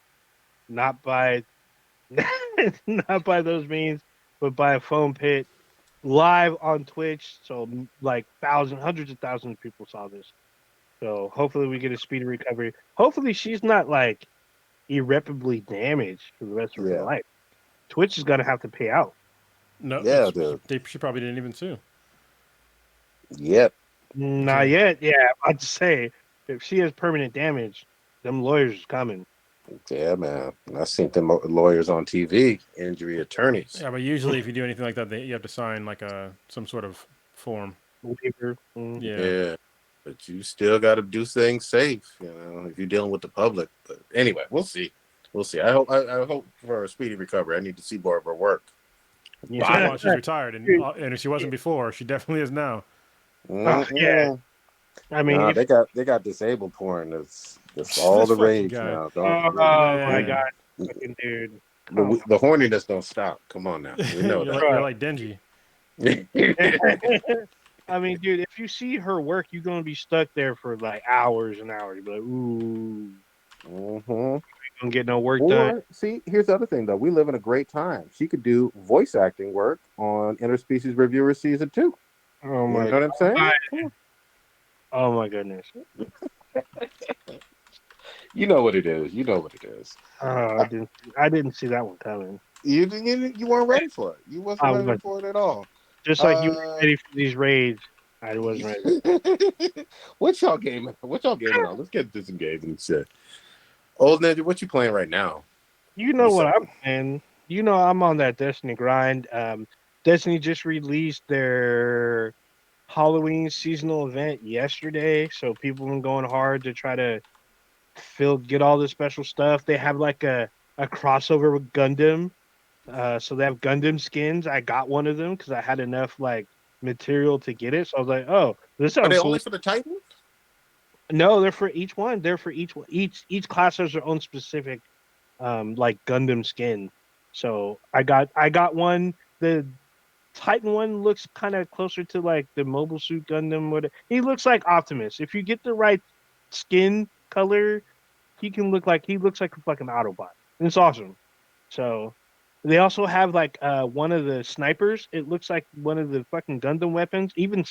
not by not by those means, but by a foam pit live on Twitch. So like hundreds of thousands of people saw this. So hopefully we get a speedy recovery. Hopefully she's not like irreparably damaged for the rest of her life. Twitch is gonna have to pay out. No, Yeah, dude. she probably didn't even sue. Yep. Not yet. Yeah, I'm about to say if she has permanent damage, them lawyers is coming. Yeah, man. I seen them lawyers on TV, injury attorneys. Yeah, but usually if you do anything like that, you have to sign like some sort of form. Waiver. Yeah. But you still got to do things safe, you know, if you're dealing with the public. But anyway, we'll see. We'll see. I hope for a speedy recovery. I need to see more of her work. Yeah. She's retired, and if she wasn't before, she definitely is now. Yeah. I mean, they got disabled porn. That's all the rage now. Oh my god, fucking dude! The horniness don't stop. Come on now, we know that. You're like Denji. I mean, dude, if you see her work, you're gonna be stuck there for like hours and hours. You're like, ooh, you don't get no work done. See, here's the other thing though. We live in a great time. She could do voice acting work on Interspecies Reviewer Season 2. Oh my! You know what I'm saying? Oh my goodness! You know what it is. You know what it is. I didn't see that one coming. You weren't ready for it. You wasn't ready for it at all. Just like you were ready for these raids, I wasn't ready. What y'all gaming on? Let's get into some games and shit. Old Ninja, what you playing right now? You know what I'm playing. You know I'm on that Destiny grind. Destiny just released their Halloween seasonal event yesterday, so people have been going hard to try to get all the special stuff. They have like a crossover with Gundam. So they have Gundam skins. I got one of them because I had enough like material to get it. So I was like, "Oh, this sounds Are they cool." only for the Titan? No, they're for each one. They're for each one. Each class has their own specific, like Gundam skin. So I got one. The Titan one looks kind of closer to like the Mobile Suit Gundam. He looks like Optimus. If you get the right skin color, he looks like a fucking Autobot. And it's awesome. So. They also have like one of the snipers. It looks like one of the fucking Gundam weapons. They even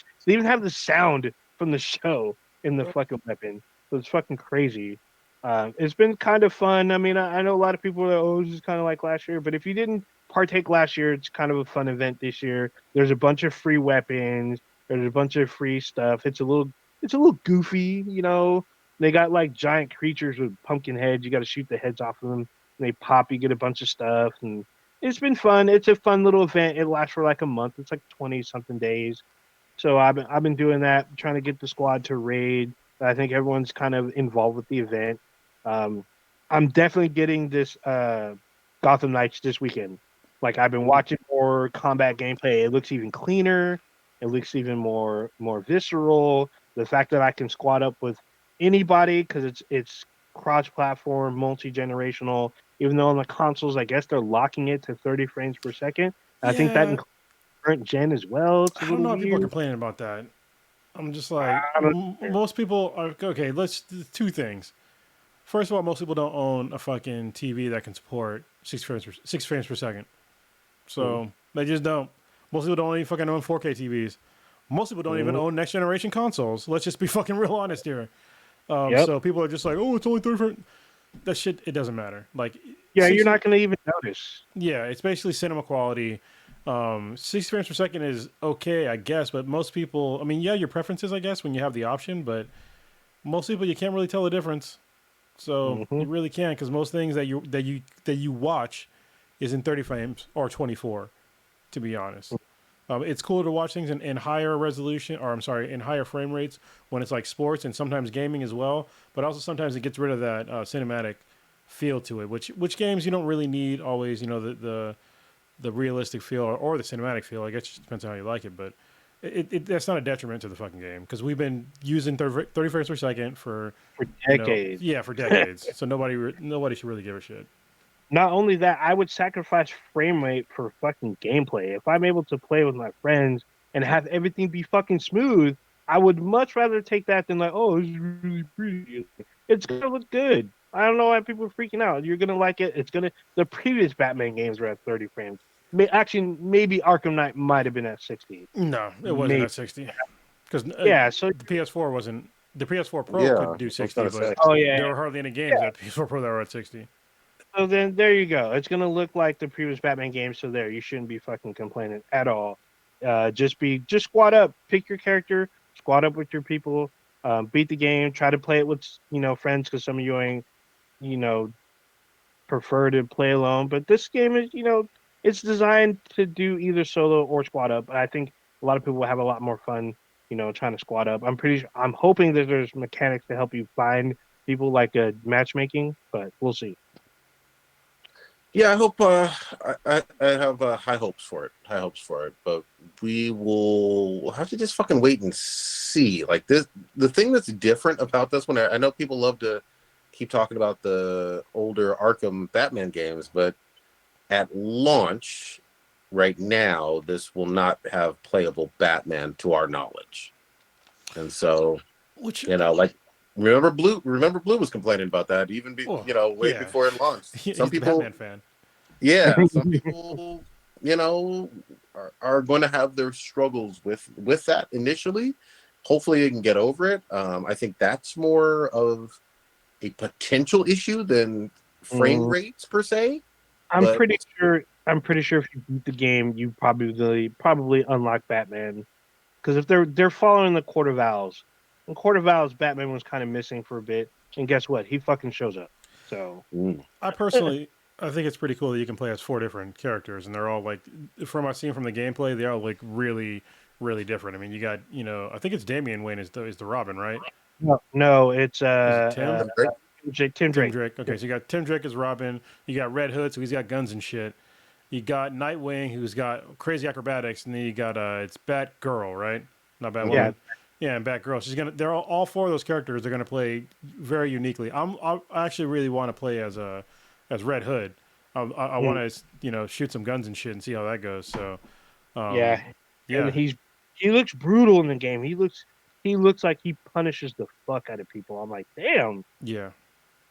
have the sound from the show in the fucking weapon. So it's fucking crazy. It's been kind of fun. I mean, I know a lot of people are like, "Oh, this is kind of like last year," but if you didn't partake last year, it's kind of a fun event this year. There's a bunch of free weapons. There's a bunch of free stuff. It's a little goofy, you know. They got like giant creatures with pumpkin heads. You got to shoot the heads off of them. And they pop. You get a bunch of stuff and it's been fun. It's a fun little event. It lasts for like a month. It's like 20-something days. So I've been doing that, trying to get the squad to raid. I think everyone's kind of involved with the event. I'm definitely getting this Gotham Knights this weekend. Like I've been watching more combat gameplay. It looks even cleaner. It looks even more visceral. The fact that I can squad up with anybody because it's cross-platform, multi-generational. Even though on the consoles, I guess they're locking it to 30 frames per second. I think that Yeah, includes current gen as well. It's a I don't little know if people are weird. complaining about that. I'm just like, I don't most people are okay. Let's do two things. First of all, most people don't own a fucking TV that can support 6 frames per second. So they just don't. Most people don't even fucking own 4K TVs. Most people don't even own next generation consoles. Let's just be fucking real honest here. Yep. So people are just like, oh, it's only 30 frames. That shit, it doesn't matter. Like, Yeah, you're not going to even notice. yeah, it's basically cinema quality. 6 frames per second is okay, I guess, but most people, I mean, yeah, your preferences, I guess, when you have the option, but most people you can't really tell the difference. So Mm-hmm. you really can't because most things that you watch is in 30 frames or 24. To be honest, it's cool to watch things in higher resolution, or I'm sorry, in higher frame rates when it's like sports and sometimes gaming as well. But also sometimes it gets rid of that cinematic feel to it, which games you don't really need always. You know the realistic feel or the cinematic feel. I guess it just depends on how you like it, but that's not a detriment to the fucking game because we've been using 30 frames per second for decades. for decades. So nobody should really give a shit. Not only that, I would sacrifice frame rate for fucking gameplay. If I'm able to play with my friends and have everything be fucking smooth, I would much rather take that than like, oh, this is really pretty. It's gonna look good. I don't know why people are freaking out. You're gonna like it. It's gonna. The previous Batman games were at 30 frames. Actually, maybe Arkham Knight might have been at 60. No, it wasn't Maybe. at 60 because Yeah. So. the PS4 wasn't. The PS4 Pro Yeah, could do I was 60, gonna but say. Oh yeah. there were hardly any games Yeah. at PS4 Pro that were at 60. So then there you go. It's gonna look like the previous Batman games. So there, you shouldn't be fucking complaining at all. Just squad up, pick your character, squad up with your people, beat the game. Try to play it with friends because some of you ain't you know prefer to play alone. But this game is it's designed to do either solo or squad up. I think a lot of people will have a lot more fun trying to squad up. I'm hoping that there's mechanics to help you find people like matchmaking, but we'll see. Yeah, I hope. I have high hopes for it. High hopes for it, but we'll have to just fucking wait and see. Like this, the thing that's different about this one, I know people love to keep talking about the older Arkham Batman games, but at launch, right now, this will not have playable Batman to our knowledge, and so Which like. Remember Blue was complaining about that even way yeah, before it launched. he's Some the people Batman fan. yeah, some people, are going to have their struggles with that initially. Hopefully, they can get over it. I think that's more of a potential issue than frame Mm, rates per se. I'm But pretty sure. I'm pretty sure if you beat the game, you probably unlock Batman. Because if they're following the Court of Owls, in Court of Owls, Batman was kind of missing for a bit, and guess what? He fucking shows up. So I personally, I think it's pretty cool that you can play as 4 different characters, and they're all like, from what I've seen from the gameplay, they are like really, really different. I mean, you got, I think it's Damian Wayne is the Robin, right? no, it's Is it Tim? Tim Tim Drake. Drake. Okay, so you got Tim Drake as Robin. You got Red Hood, so he's got guns and shit. You got Nightwing, who's got crazy acrobatics, and then you got it's Batgirl, right? Not Batwoman. Yeah, and Batgirl. They're all 4 of those characters. They're gonna play very uniquely. I actually really want to play as Red Hood. I want to shoot some guns and shit and see how that goes. So Yeah, and yeah, he looks brutal in the game. He looks like he punishes the fuck out of people. I'm like, damn, yeah.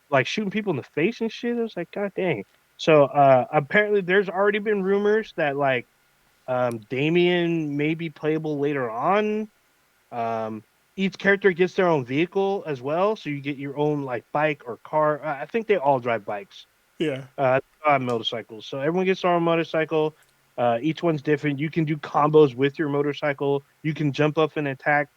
like shooting people in the face and shit. I was like, god dang. So apparently, there's already been rumors that like Damien may be playable later on. Um, each character gets their own vehicle as well, so you get your own like bike or car. I think they all drive bikes. Yeah. Motorcycles. So everyone gets their own motorcycle. Each one's different. You can do combos with your motorcycle. You can jump off and attack,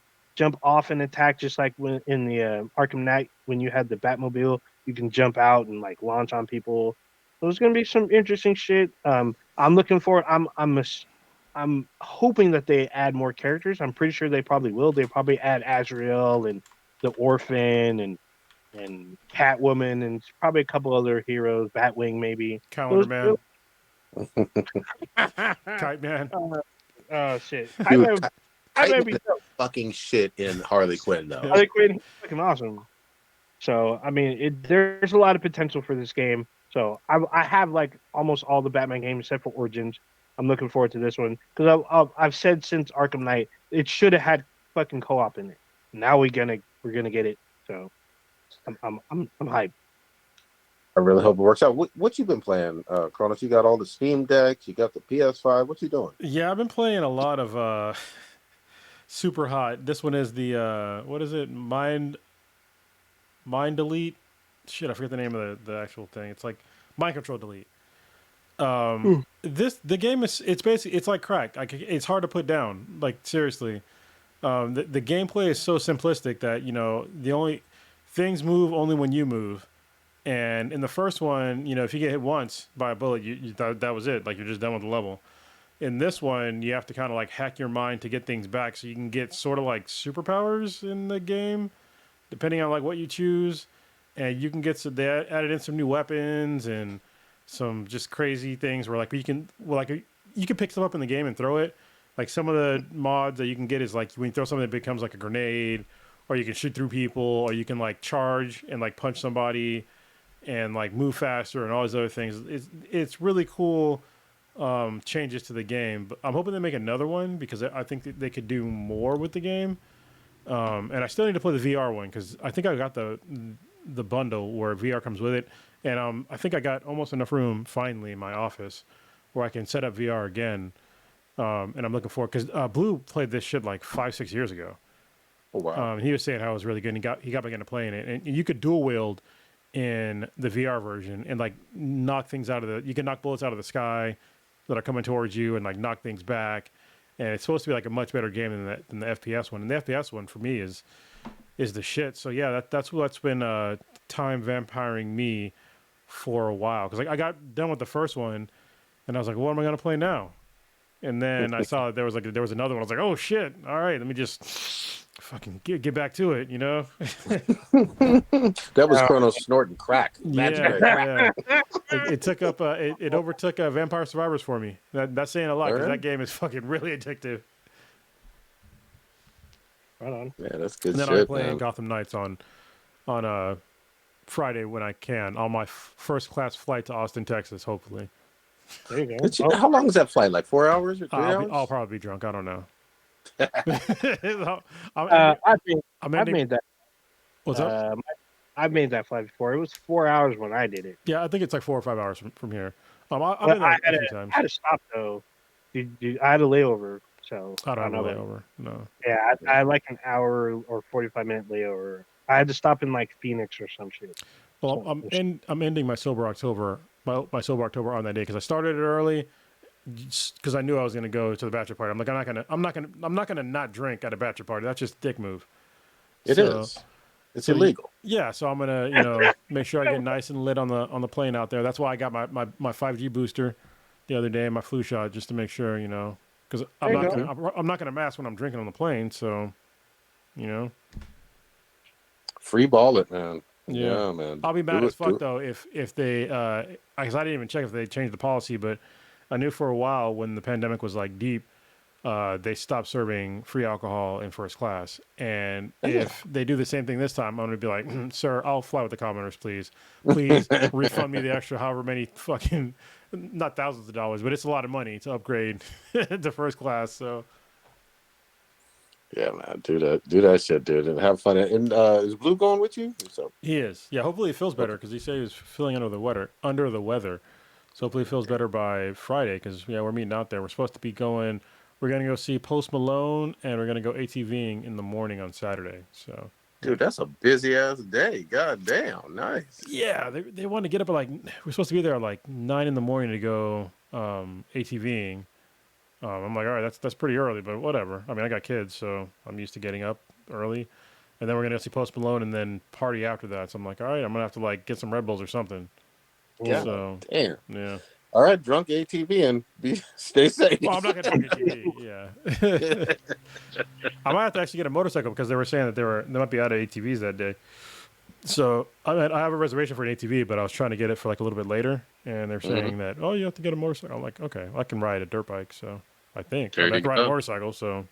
just like when in the Arkham Knight when you had the Batmobile. You can jump out and like launch on people. So there's gonna be some interesting shit. I'm looking forward. I'm hoping that they add more characters. I'm pretty sure they probably will. They probably add Azrael and the Orphan and Catwoman and probably a couple other heroes, Batwing maybe. Calendar Those Man. Kite man. Oh shit! Dude, I Titan be is fucking shit in Harley Quinn though. Harley Quinn is fucking awesome. So I mean, there's a lot of potential for this game. So I have like almost all the Batman games except for Origins. I'm looking forward to this one because I've said since Arkham Knight it should have had fucking co-op in it. Now we're gonna get it. So I'm hyped. I really hope it works out. What you been playing, Cronus? You got all the Steam decks, you got the PS5. What you doing? Yeah, I've been playing a lot of Super Hot. This one is the what is it? Mind Delete. Shit, I forget the name of the actual thing. It's like Mind Control Delete. The game it's basically it's like crack. Like it's hard to put down. Like seriously, the gameplay is so simplistic that the only things move only when you move. And in the first one, if you get hit once by a bullet, that was it. Like you're just done with the level. In this one, you have to kind of like hack your mind to get things back, so you can get sort of like superpowers in the game, depending on like what you choose. And you can get they added in some new weapons and some just crazy things where like you can pick stuff up in the game and throw it. Like some of the mods that you can get is like when you throw something that becomes like a grenade, or you can shoot through people, or you can like charge and like punch somebody and like move faster and all these other things. It's really cool changes to the game. But I'm hoping they make another one because I think that they could do more with the game. And I still need to play the VR one because I think I got the bundle where VR comes with it. And I think I got almost enough room finally in my office where I can set up VR again. And I'm looking forward because Blue played this shit like 5-6 years ago. Oh wow! He was saying how it was really good. And he got back into playing it, and you could dual wield in the VR version and like knock things out of you can knock bullets out of the sky that are coming towards you and like knock things back. And it's supposed to be like a much better game than the FPS one. And the FPS one for me is the shit. So yeah, that's what's been time vampiring me for a while because like I got done with the first one and I was like, what am I gonna play now? And then I saw that there was another one. I was like, oh shit! All right, let me just fucking get back to it. That was Chronos snorting crack. Yeah. It took up it overtook Vampire Survivors for me. That's saying a lot because that game is fucking really addictive. Right on. Yeah, that's good. And then shit, I'm playing man. Gotham Knights on Friday when I can on my first class flight to Austin, Texas. Hopefully. There you go. How long is that flight? Like 4 hours or 3 hours? I'll probably be drunk. I don't know. I've made that. What's up? I've made that flight before. It was 4 hours when I did it. Yeah, I think it's like 4 or 5 hours from here. I've been I there a few times. I had to stop though. I had a layover, so I don't have a know. layover. No. Yeah, I had like an hour or 45-minute layover. I had to stop in like Phoenix or some shit. Well, I'm ending my sober October. My sober October on that day because I started it early because I knew I was going to go to the bachelor party. I'm like, I'm not gonna not drink at a bachelor party. That's just dick move. It is. It's illegal. Yeah, so I'm gonna make sure I get nice and lit on the plane out there. That's why I got my 5G booster the other day, my flu shot, just to make sure because I'm not gonna mask when I'm drinking on the plane. So, Free ball it, man. Yeah, man. I'll be mad as fuck though if they because I didn't even check if they changed the policy, but I knew for a while when the pandemic was like deep, they stopped serving free alcohol in first class. And if they do the same thing this time, I'm gonna be like, sir, I'll fly with the commoners, please refund me the extra however many fucking not thousands of dollars, but it's a lot of money to upgrade to first class. So. Yeah, man, do that shit, dude, and have fun. And is Blue going with you? So he is. Yeah, hopefully he feels better because he said he was feeling under the weather. So hopefully he feels better by Friday because we're meeting out there. We're supposed to be going. We're gonna go see Post Malone and we're gonna go ATVing in the morning on Saturday. So. Dude, that's a busy ass day. God damn, nice. Yeah, they want to get up at we're supposed to be there at like 9 a.m. to go ATVing. I'm like, all right, that's pretty early, but whatever. I mean, I got kids, so I'm used to getting up early. And then we're going to see Post Malone and then party after that. So I'm like, all right, I'm going to have to get some Red Bulls or something. Yeah, so, damn. Yeah. All right, drunk ATV and stay safe. Well, I'm not going to drink ATV, yeah. I might have to actually get a motorcycle because they were saying that they might be out of ATVs that day. So I have a reservation for an ATV, but I was trying to get it for like a little bit later, and they're saying that you have to get a motorcycle. I'm like, okay, well, I can ride a dirt bike, so I think There I you can ride a go. motorcycle. So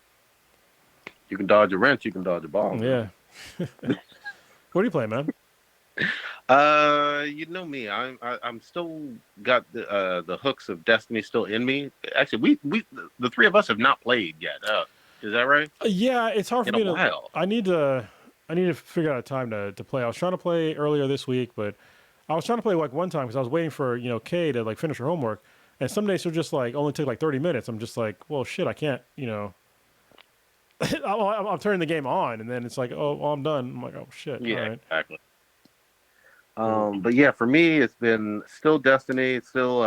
You can dodge a wrench. You can dodge a ball. yeah. What do you play, man? You know me. I'm still got the hooks of Destiny still in me. Actually, we the three of us have not played yet. Is that right? Yeah, it's hard for In a me to. while. I need to figure out a time to play. I was trying to play earlier this week, but I was trying to play like one time because I was waiting for Kay to like finish her homework, and some days she'll just like only took like 30 minutes. I'm just like, well, shit, I can't. I'm turning the game on, and then it's like, oh, I'm done. I'm like, oh shit, Yeah, all right. exactly. But yeah, for me, it's been still Destiny. Still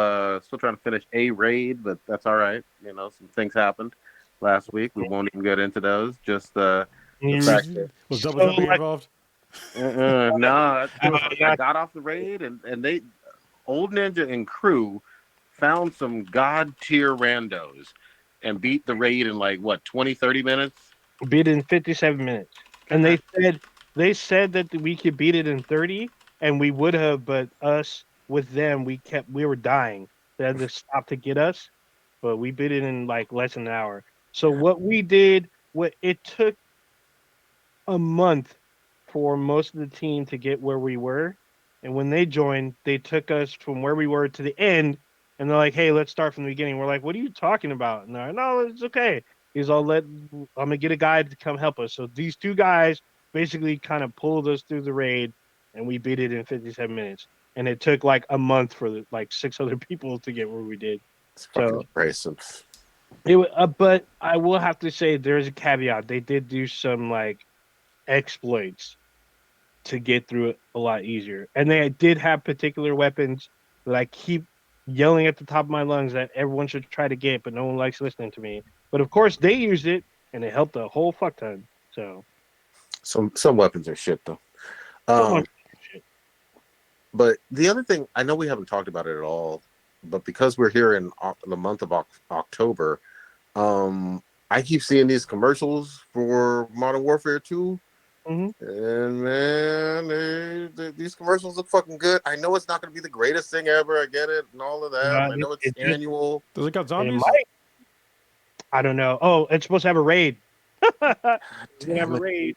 trying to finish a raid, but that's all right. Some things happened last week. We won't even get into those. Just the fact that Was double So, jumping like, involved? no, I got off the raid, and they Old Ninja and crew found some god tier randos and beat the raid in like what 20-30 minutes. beat it in 57 minutes, and God. they said that we could beat it in 30, and we would have, but us with them, we were dying. They had to stop to get us, but we beat it in like less than an hour. So what we did, what it took a month for most of the team to get where we were. And when they joined, they took us from where we were to the end. And they're like, hey, let's start from the beginning. We're like, what are you talking about? And they're like, no, it's okay. I'm going to get a guy to come help us. So these two guys basically kind of pulled us through the raid, and we beat it in 57 minutes. And it took like a month for like 6 other people to get where we did. It's fucking So impressive. but I will have to say there's a caveat. They did do some like exploits to get through it a lot easier. And they did have particular weapons that I keep yelling at the top of my lungs that everyone should try to get, but no one likes listening to me. But of course, they used it, and it helped a whole fuck ton. So Some weapons are shit though. so much shit. But the other thing, I know we haven't talked about it at all, but because we're here in the month of October, I keep seeing these commercials for Modern Warfare 2. Mm-hmm. And man, these commercials look fucking good. I know it's not going to be the greatest thing ever. I get it and all of that. I know it's annual. Does it got It zombies? might. I don't know. Oh, it's supposed to have a raid. It's gonna have Damn a it. raid.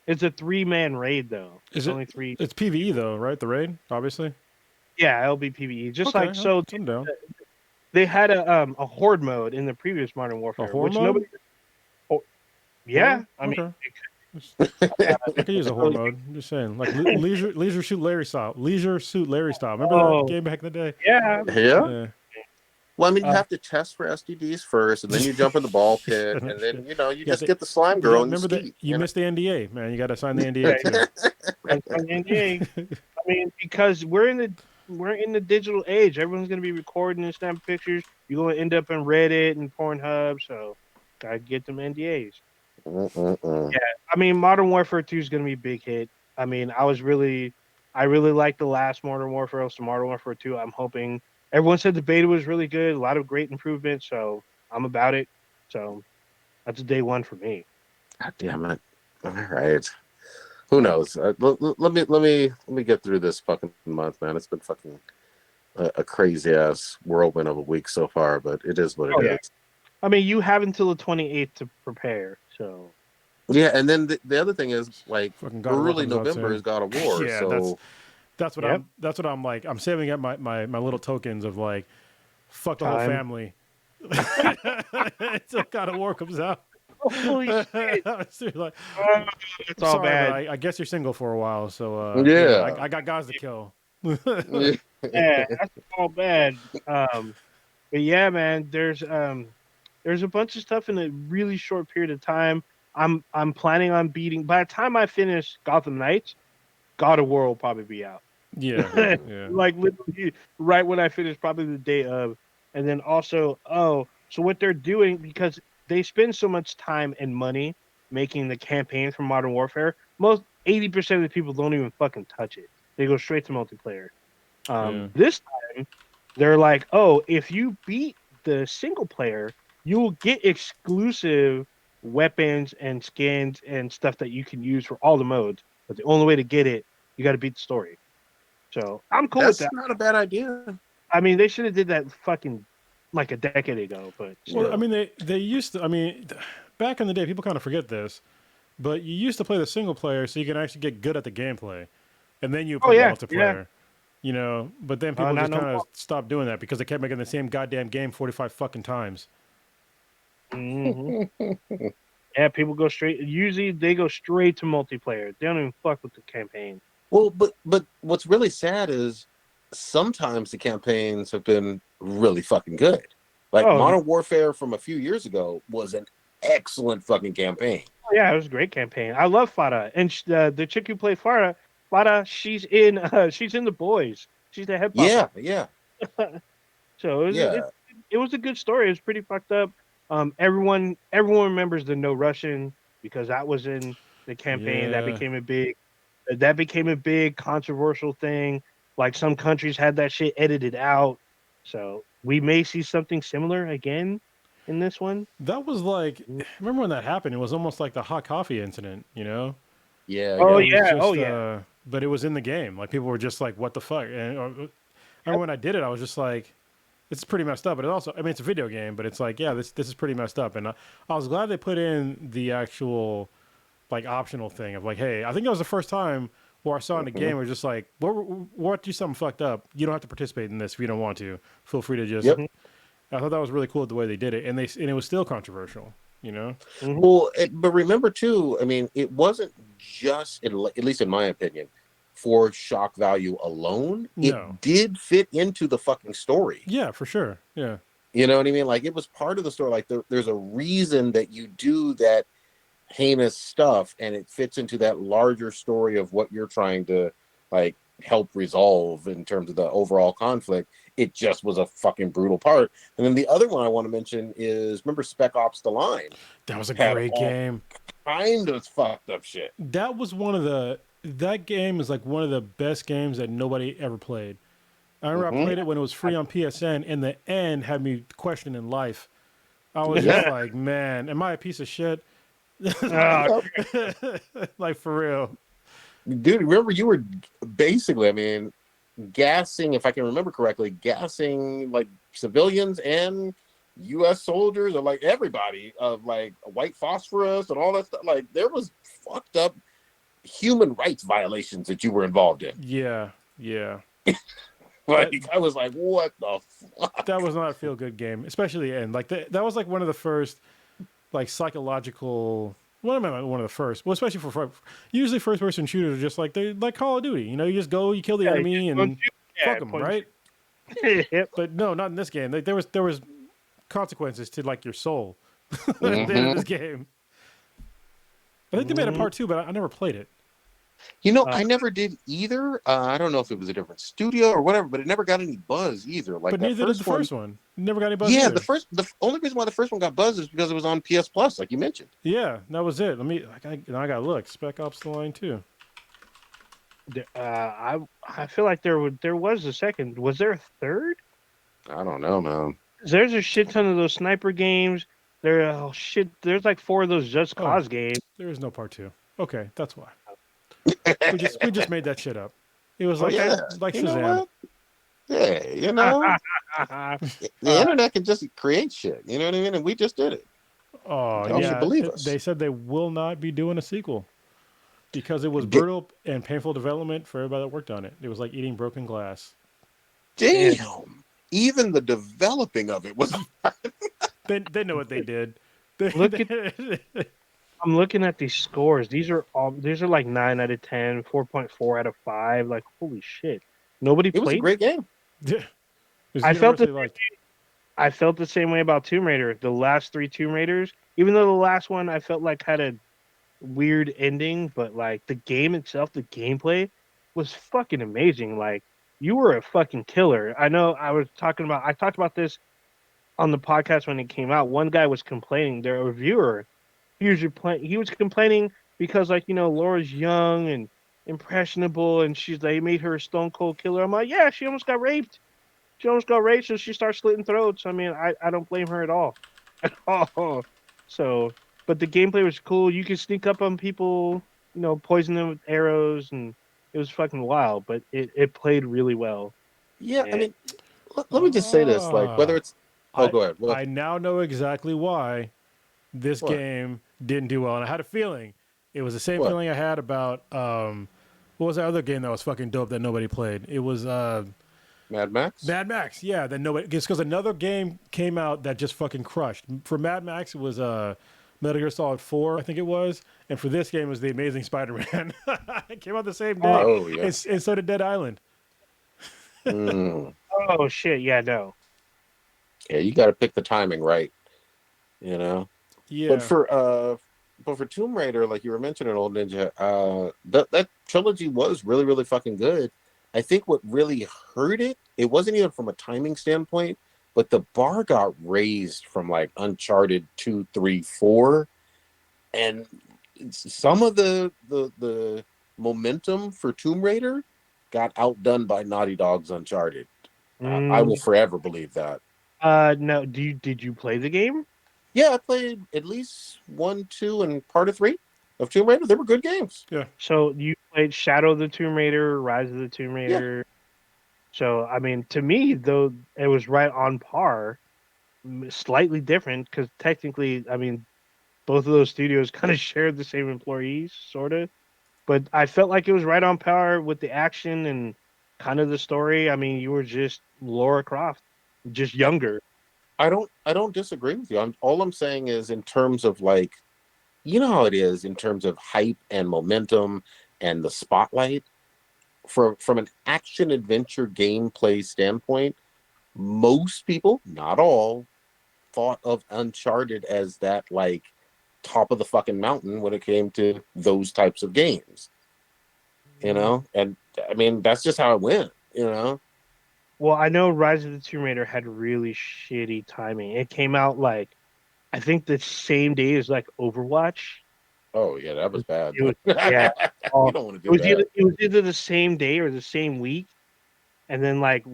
It's a 3-man raid though. Is It's it? only 3. It's PVE though, right? The raid, obviously. Yeah, it'll be PvE. Just Okay, like so. I'm down. They had a horde mode in the previous Modern Warfare, horde which mode? nobody. Oh, yeah, Oh, I mean, okay. I could use a horde mode. I'm just saying, like leisure suit Larry style. Leisure suit Larry style. Remember that game back in the day? yeah. Yeah. Well, I mean, you have to test for STDs first, and then you jump in the ball pit, and then you just get the slime girl and remember skeet. that you missed the NDA, man. You got to sign the NDA too. NDA. I mean, because we're in the digital age. Everyone's gonna be recording and snapping pictures. You're gonna end up in Reddit and Pornhub, so gotta get them NDAs. Yeah, I mean, Modern Warfare 2 is gonna be a big hit. I mean, I really liked the last Modern Warfare, so Modern Warfare 2. I'm hoping everyone said the beta was really good, a lot of great improvements, so I'm about it. So that's day one for me. God damn it! All right. Who knows? Let me get through this fucking month, man. It's been fucking a crazy ass whirlwind of a week so far, but it is what it is. I mean, you have until the 28th to prepare, so. Yeah, and then the other thing is like early comes out November soon. is God of War. Yeah, so that's what I'm like. I'm saving up my little tokens of like fuck the whole Time. family until God of War comes out. Holy shit. Like, It's all sorry, bad. but I guess you're single for a while, so yeah. I got guys to kill. Yeah, that's all bad. But yeah, man, there's a bunch of stuff in a really short period of time. I'm planning on beating. By the time I finish Gotham Knights, God of War will probably be out. Yeah. Like literally right when I finish, probably the day of. And then also, so what they're doing, because they spend so much time and money making the campaign for Modern Warfare, most 80% of the people don't even fucking touch it. They go straight to multiplayer. This time, they're like, if you beat the single player, you will get exclusive weapons and skins and stuff that you can use for all the modes. But the only way to get it You got to beat the story. So I'm cool with That's that. not a bad idea. I mean, they should have did that fucking like a decade ago, but Well, still. I mean, they used to. I mean, back in the day, people kind of forget this, but you used to play the single player so you can actually get good at the gameplay, and then you Oh play the yeah, multiplayer. You know, but then people not just no kind of more. stopped doing that because they kept making the same goddamn game 45 fucking times. Hmm. Yeah, people go straight. Usually, they go straight to multiplayer. They don't even fuck with the campaign. Well, but what's really sad is sometimes the campaigns have been really fucking good. Like Oh Modern Warfare from a few years ago was an excellent fucking campaign. yeah, it was a great campaign. I love Farah, and the chick who played Farah, she's in The Boys. She's the head papa. Yeah, yeah, So yeah. it was a good story. It was pretty fucked up. Everyone remembers the No Russian because that was in the campaign. Yeah, That became a big controversial thing. Like some countries had that shit edited out. So we may see something similar again in this one. that was like. Remember when that happened? It was almost like the hot coffee incident. You know, Yeah, Oh it yeah. was yeah, oh just. yeah. But it was in the game. Like people were just like, "What the fuck?" And I remember when I did it, I was just like, "It's pretty messed up." But it also, I mean, it's a video game, but it's like, yeah, this is pretty messed up. And I was glad they put in the actual like optional thing of like, hey, I think that was the first time where I saw in the Mhm. game where just like, what do something fucked up? You don't have to participate in this if you don't want to. Feel free to just. Yep. Mhm, I thought that was really cool the way they did it, and it was still controversial. You know? mhm. Well, but remember too, I mean, it wasn't just, at least in my opinion, for shock value alone. No. It did fit into the fucking story. Yeah, for sure. Yeah. You know what I mean? Like it was part of the story. Like there's a reason that you do that heinous stuff, and it fits into that larger story of what you're trying to like help resolve in terms of the overall conflict. It just was a fucking brutal part. And then the other one I want to mention is, remember Spec Ops: The Line That was a had great all game. kind of fucked up shit. That was one of the. That game is like one of the best games that nobody ever played. I remember I Mm-hmm. played it when it was free on PSN, and the end had me questioning life. I was Yeah. just like, man, am I a piece of shit? Ah, Like for real. Dude, remember you were basically, I mean, gassing, if I can remember correctly, gassing like civilians and U.S. soldiers or like everybody of like white phosphorus and all that stuff. Like there was fucked up human rights violations that you were involved in. Yeah, yeah. Like I was like, what the fuck? That was not a feel good game, especially the end. Like that was like one of the first like psychological. Well, I mean, one of the first. Well, especially for usually first person shooters are just like they're like Call of Duty. You know, you just go, you kill the yeah, enemy, point and you- fuck yeah, them, point right? you. Yep. But no, not in this game. Like, there was consequences to like your soul at the end of Mhm. this game. I think they made a Mhm. part 2, but I never played it. You know, Uh, I never did either. I don't know if it was a different studio or whatever, but it never got any buzz either. Like But that neither did first the one. first one. Never got any buzz Yeah, either. the only reason why the first one got buzz is because it was on PS Plus, like you mentioned. Yeah, that was it. Now I gotta look. Spec Ops: The Line 2. I feel like there was a second. Was there a third? I don't know, man. There's a shit ton of those sniper games. There's like 4 of those Just Oh, Cause games. there is no part 2. Okay, that's why. We just made that shit up. It was like Okay. Yeah, like you know Shazam. what? Yeah, you know, the internet can just create shit. You know what I mean? And we just did it. Oh Y'all should yeah, believe us. they said they will not be doing a sequel because it was Get- brutal and painful development for everybody that worked on it. It was like eating broken glass. Damn. Even the developing of it was. They know what they did. Look I'm looking at these scores. These are like 9 out of 10, 4.4 out of 5. Like holy shit. Nobody It was a played. great game. It was I felt universally liked. I felt the same way about Tomb Raider. The last 3 Tomb Raiders, even though the last one I felt like had a weird ending, but like the game itself, the gameplay was fucking amazing. Like you were a fucking killer. I know I talked about this on the podcast when it came out. One guy was complaining, the reviewer, he was complaining because like, Laura's young and impressionable and they made her a stone cold killer. I'm like, yeah, she almost got raped. She almost got raped, so she starts slitting throats. I mean, I don't blame her at all. Oh, so, but the gameplay was cool. You could sneak up on people, poison them with arrows, and It was fucking wild, but it played really well. Yeah, I And mean, let me just say this: like, whether it's I go ahead. What? I now know exactly why this What? game didn't do well, and I had a feeling it was the same What? feeling I had about what was that other game that was fucking dope that nobody played? It was Mad Max. Mad Max. Yeah, that nobody because another game came out that just fucking crushed. For Mad Max, it was Metal Gear Solid 4, I think it was, and for this game it was The Amazing Spider-Man. It came out the same day, Oh yeah. and so did Dead Island. Mm. oh shit, yeah, no. Yeah, you got to pick the timing right. You know. Yeah. But for Tomb Raider, like you were mentioning, Old Ninja, that trilogy was really, really fucking good. I think what really hurt it, it wasn't even from a timing standpoint, but the bar got raised from like Uncharted 2, 3, 4. And some of the momentum for Tomb Raider got outdone by Naughty Dog's Uncharted. I will forever believe that. No. Did you play the game? Yeah, I played at least 1, 2, and part of 3 of Tomb Raider. They were good games. Yeah. So you played Shadow of the Tomb Raider, Rise of the Tomb Yeah. Raider. So I mean, to me, though, it was right on par. Slightly different because technically, I mean, both of those studios kind of shared the same employees, sort of. But I felt like it was right on par with the action and kind of the story. I mean, you were just Laura Croft, just younger. I don't disagree with you. All I'm saying is in terms of like, you know how it is in terms of hype and momentum and the spotlight. From an action adventure gameplay standpoint, most people, not all, thought of Uncharted as that like top of the fucking mountain when it came to those types of games. You know? And I mean that's just how it went, you know. Well, I know Rise of the Tomb Raider had really shitty timing. It came out like I think the same day as like Overwatch. Oh yeah, that was bad. It was yeah. You don't want to do that. It was either the same day or the same week. And then like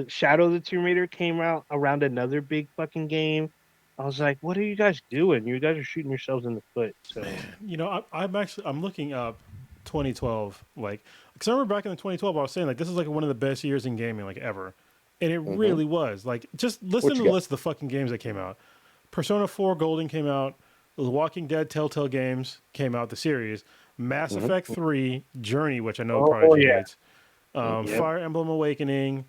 Shadow of the Tomb Raider came out around another big fucking game. I was like, what are you guys doing? You guys are shooting yourselves in the foot. So You know, I'm looking up 2012, like, because I remember back in the 2012, I was saying like this is like one of the best years in gaming like ever, and it really was. Like, just listen What to you the got? list of the fucking games that came out. Persona 4 Golden came out. The Walking Dead Telltale games came out. The series, Mass Effect 3, Journey, which I know Prodigy hates. Fire Emblem Awakening,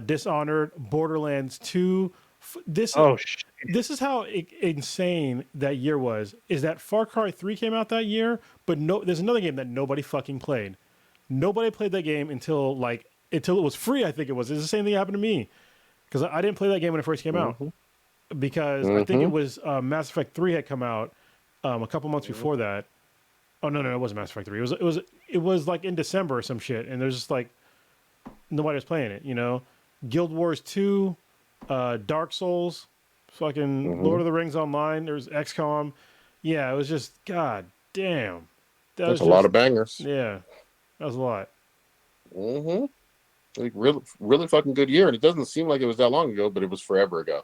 Dishonored, Borderlands 2. This this is how insane that year was. Is that Far Cry 3 came out that year, but no, there's another game that nobody fucking played. Nobody played that game until it was free. I think it was. It's the same thing that happened to me because I didn't play that game when it first came out because I think it was Mass Effect 3 had come out a couple months before that. Oh no, it wasn't Mass Effect 3. It was like in December or some shit, and there's just like nobody was playing it. You know, Guild Wars 2. Dark Souls, fucking Lord of the Rings Online. There's XCOM. Yeah, it was just god damn. That's a lot of bangers. Yeah, that was a lot. Like really, really fucking good year, and it doesn't seem like it was that long ago, but it was forever ago.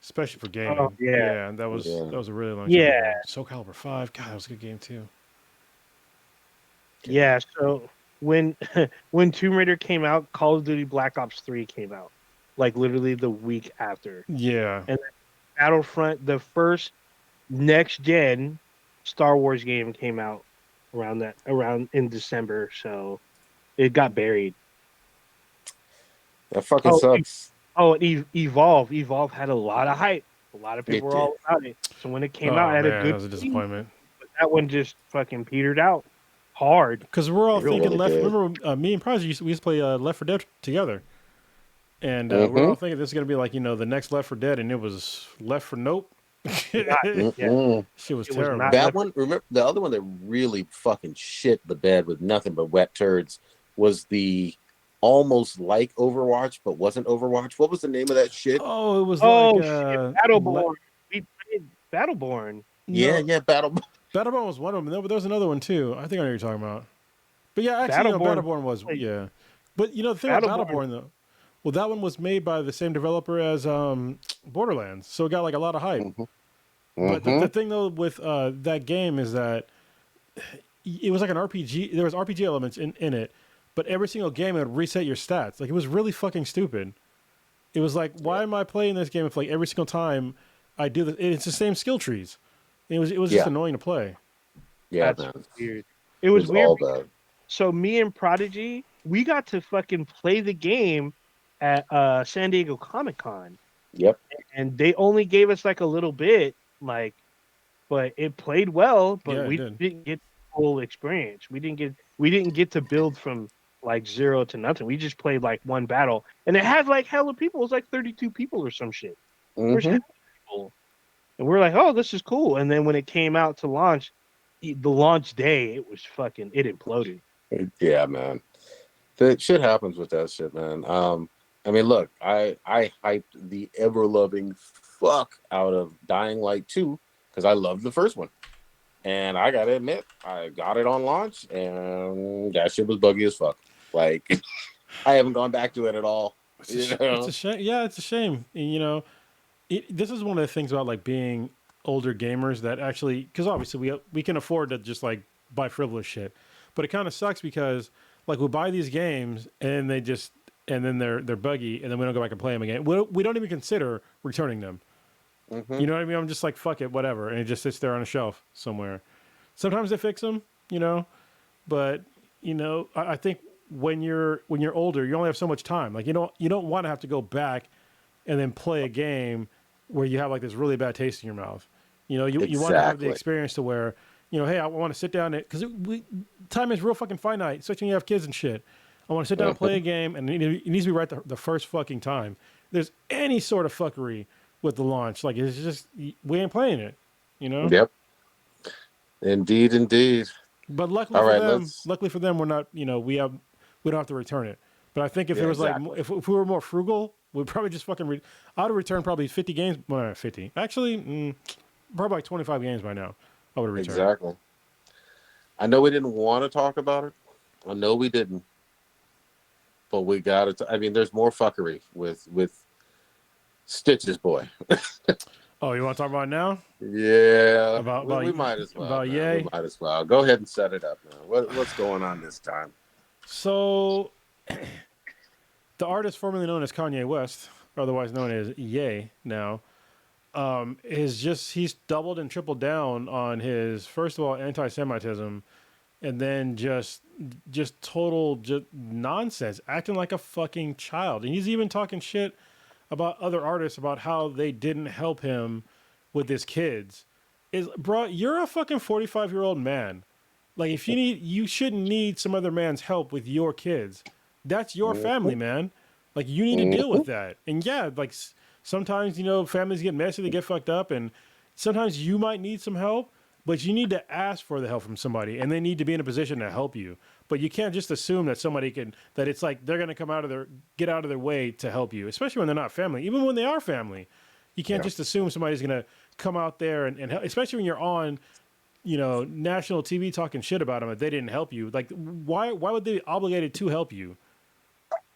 Especially for gaming. Oh, yeah. That was a really long time Yeah. ago. Soul Calibur 5. God, that was a good game too. Yeah, so when when Tomb Raider came out, Call of Duty Black Ops 3 came out. Like literally the week after. Yeah. And Battlefront, the first next gen Star Wars game came out around in December, so it got buried. That fucking sucks. Evolve. Evolve had a lot of hype. A lot of people were all about it. So when it came out, it had a good that was a disappointment. But that one just fucking petered out hard. Because we're all thinking really remember me and Prodigy we used to play Left 4 Dead together. And we're all thinking this is going to be like, the next Left 4 Dead, and it was Left 4 Nope. Shit was terrible. That one, remember, the other one that really fucking shit the bed with nothing but wet turds was the almost like Overwatch, but wasn't Overwatch. What was the name of that shit? Oh, it was Battleborn. We played Battleborn. Yeah, Battleborn. Battleborn was one of them. There was another one too. I think I know what you're talking about. But yeah, actually, Battleborn was yeah. But the thing about Battleborn though, well, that one was made by the same developer as Borderlands, so it got like a lot of hype. But the thing though with that game is that it was like an RPG. There was RPG elements in it, but every single game it would reset your stats. Like it was really fucking stupid. It was like, why am I playing this game if like every single time I do this, it's the same skill trees. It was just annoying to play. Yeah, That's man. weird. It was weird. All bad. So me and Prodigy, we got to fucking play the game at San Diego Comic-Con. Yep. And they only gave us like a little bit, like, but it played well, but we didn't get the full experience. We didn't get to build from like 0 to nothing. We just played like one battle. And it had like hella people. It was like 32 people or some shit. Mm-hmm. And we're like, oh, this is cool. And then when it came out to launch, the launch day, it imploded. Yeah, man. The shit happens with that shit, man. I mean, look, I hyped the ever-loving fuck out of Dying Light 2 because I loved the first one. And I gotta admit, I got it on launch, and that shit was buggy as fuck. Like, I haven't gone back to it at all. It's a shame. Yeah, it's a shame. You know, this is one of the things about like being older gamers that actually, because obviously we can afford to just like buy frivolous shit, but it kind of sucks because like we buy these games and then they're buggy and then we don't go back and play them again. We don't even consider returning them. Mm-hmm. You know what I mean? I'm just like, fuck it, whatever, and it just sits there on a shelf somewhere. Sometimes they fix them, you know, but you know, I think when you're older, you only have so much time. Like you don't want to have to go back and then play a game where you have like this really bad taste in your mouth. You know, you want to have the experience to where, you know, hey, I want to sit down because time is real fucking finite, especially when you have kids and shit. I want to sit down and play a game, and it needs to be right the first fucking time. There's any sort of fuckery with the launch, like it's just we ain't playing it, you know. Yep. Indeed. But luckily for them, we're not. You know, we don't have to return it. But I think if it was like if we were more frugal, we'd probably just fucking. I'd have returned probably 50 games. Well, not 50. Actually, probably like 25 games by now. I would have returned. Exactly. I know we didn't want to talk about it. I know we didn't. But we got it. I mean, there's more fuckery with Stitch's boy. Oh, you want to talk about it now? Yeah. About we might as well. About Ye? We might as well. Go ahead and set it up now. What's going on this time? So, the artist formerly known as Kanye West, otherwise known as Ye now, he's doubled and tripled down on his, first of all, anti-Semitism, and then just total nonsense, acting like a fucking child. And he's even talking shit about other artists about how they didn't help him with his kids. Bro, you're a fucking 45-year-old man. Like, if you shouldn't need some other man's help with your kids. That's your family, man. Like, you need to deal with that. And yeah, like, sometimes, you know, families get messy, they get fucked up, and sometimes you might need some help, but you need to ask for the help from somebody, and they need to be in a position to help you. But you can't just assume that that it's like they're going to get out of their way to help you, especially when they're not family. Even when they are family, you can't just assume somebody's going to come out there and help, especially when you're on, you know, national TV talking shit about them if they didn't help you. Like, why would they be obligated to help you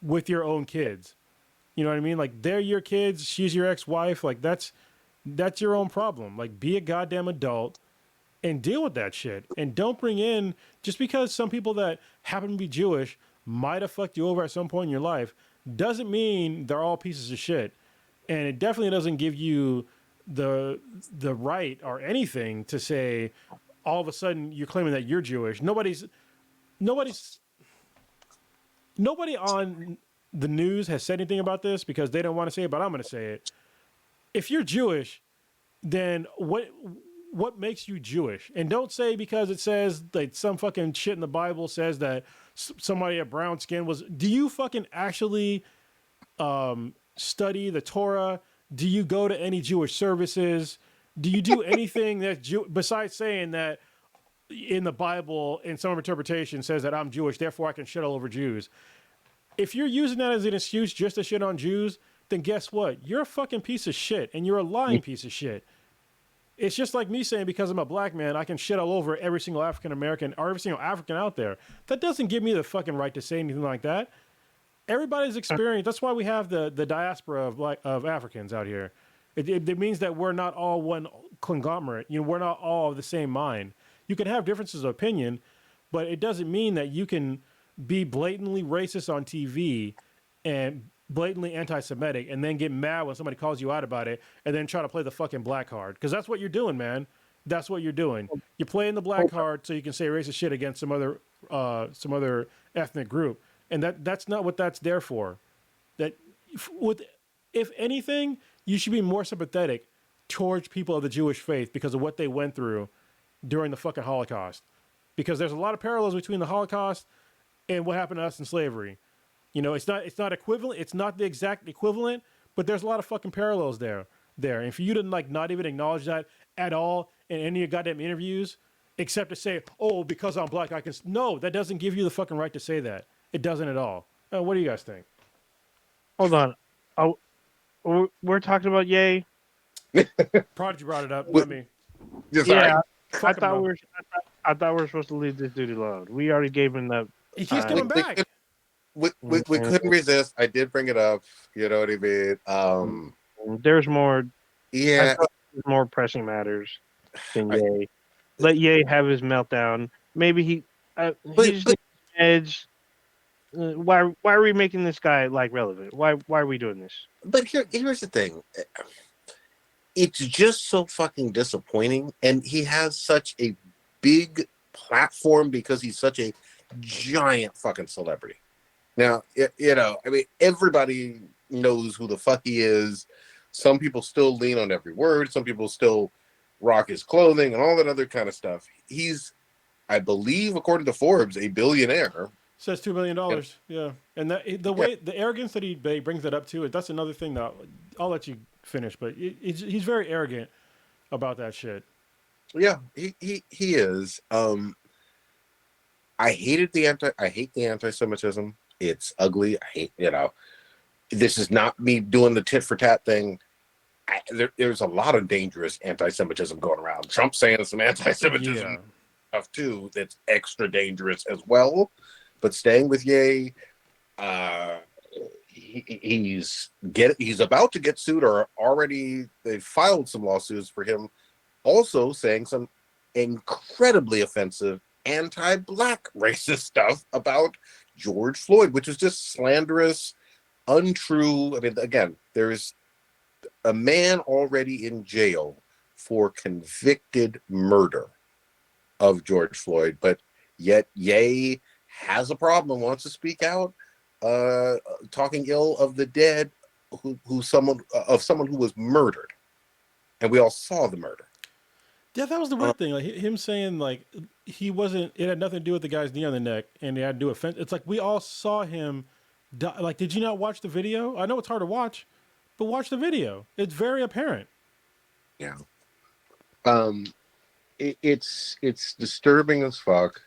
with your own kids? You know what I mean? Like, they're your kids. She's your ex-wife. Like, that's your own problem. Like, be a goddamn adult and deal with that shit. And don't bring in, just because some people that happen to be Jewish might have fucked you over at some point in your life, doesn't mean they're all pieces of shit. And it definitely doesn't give you the right or anything to say all of a sudden you're claiming that you're Jewish. Nobody on the news has said anything about this because they don't want to say it, but I'm going to say it. If you're Jewish, then what makes you Jewish? And don't say because it says like some fucking shit in the Bible says that somebody of brown skin was. Do you fucking actually study the Torah? Do you go to any Jewish services? Do you do anything that besides saying that in the Bible, in some interpretation, says that I'm Jewish, therefore I can shit all over Jews? If you're using that as an excuse just to shit on Jews, then guess what? You're a fucking piece of shit, and you're a lying piece of shit. It's just like me saying because I'm a black man, I can shit all over every single African American or every single African out there. That doesn't give me the fucking right to say anything like that. Everybody's experience. That's why we have the diaspora of Africans out here. It means that we're not all one conglomerate. You know, we're not all of the same mind. You can have differences of opinion, but it doesn't mean that you can be blatantly racist on TV and blatantly anti-Semitic and then get mad when somebody calls you out about it and then try to play the fucking black card, because that's what you're doing, man. That's what you're doing. You're playing the black card so you can say racist shit against some other ethnic group, and that's not what that's there for. That if anything, you should be more sympathetic towards people of the Jewish faith because of what they went through during the fucking Holocaust. Because there's a lot of parallels between the Holocaust and what happened to us in slavery. You know, it's not equivalent. It's not the exact equivalent, but there's a lot of fucking parallels there. And for you to like not even acknowledge that at all in any of your goddamn interviews, except to say, "Oh, because I'm black, I can." No, that doesn't give you the fucking right to say that. It doesn't at all. What do you guys think? Hold on. Oh, we're talking about Ye. Prodigy brought it up. What- Not me. Yeah, Fuck him, bro. I thought we were supposed to leave this dude alone. We already gave him that. He keeps time. coming back. We couldn't resist. I did bring it up. You know what I mean? There's more. Yeah. There's more pressing matters than Ye. Let Ye have his meltdown. Maybe he just needs edge. Why are we making this guy like relevant? Why are we doing this? But here's the thing. It's just so fucking disappointing, and he has such a big platform because he's such a giant fucking celebrity. Now, you know, I mean, everybody knows who the fuck he is. Some people still lean on every word. Some people still rock his clothing and all that other kind of stuff. He's, I believe, according to Forbes, a billionaire. Says $2 billion. Yeah, and the arrogance that he brings it up to, that's another thing that I'll let you finish. But he's very arrogant about that shit. Yeah, he is. I hate the anti-Semitism. It's ugly. I hate, you know, this is not me doing the tit for tat thing. There's a lot of dangerous anti-Semitism going around. Trump saying some anti-Semitism stuff too that's extra dangerous as well. But staying with Ye, he's about to get sued, or already they filed some lawsuits for him. Also saying some incredibly offensive anti-black racist stuff about George Floyd, which is just slanderous, untrue. I mean, again, there's a man already in jail for convicted murder of George Floyd, but yet Ye has a problem, wants to speak out, talking ill of the dead, someone who was murdered, and we all saw the murder. Yeah, that was the weird thing. Like him saying, like he wasn't. It had nothing to do with the guy's knee on the neck, and it had to do with. It's like we all saw him die. Like, did you not watch the video? I know it's hard to watch, but watch the video. It's very apparent. Yeah. It's disturbing as fuck.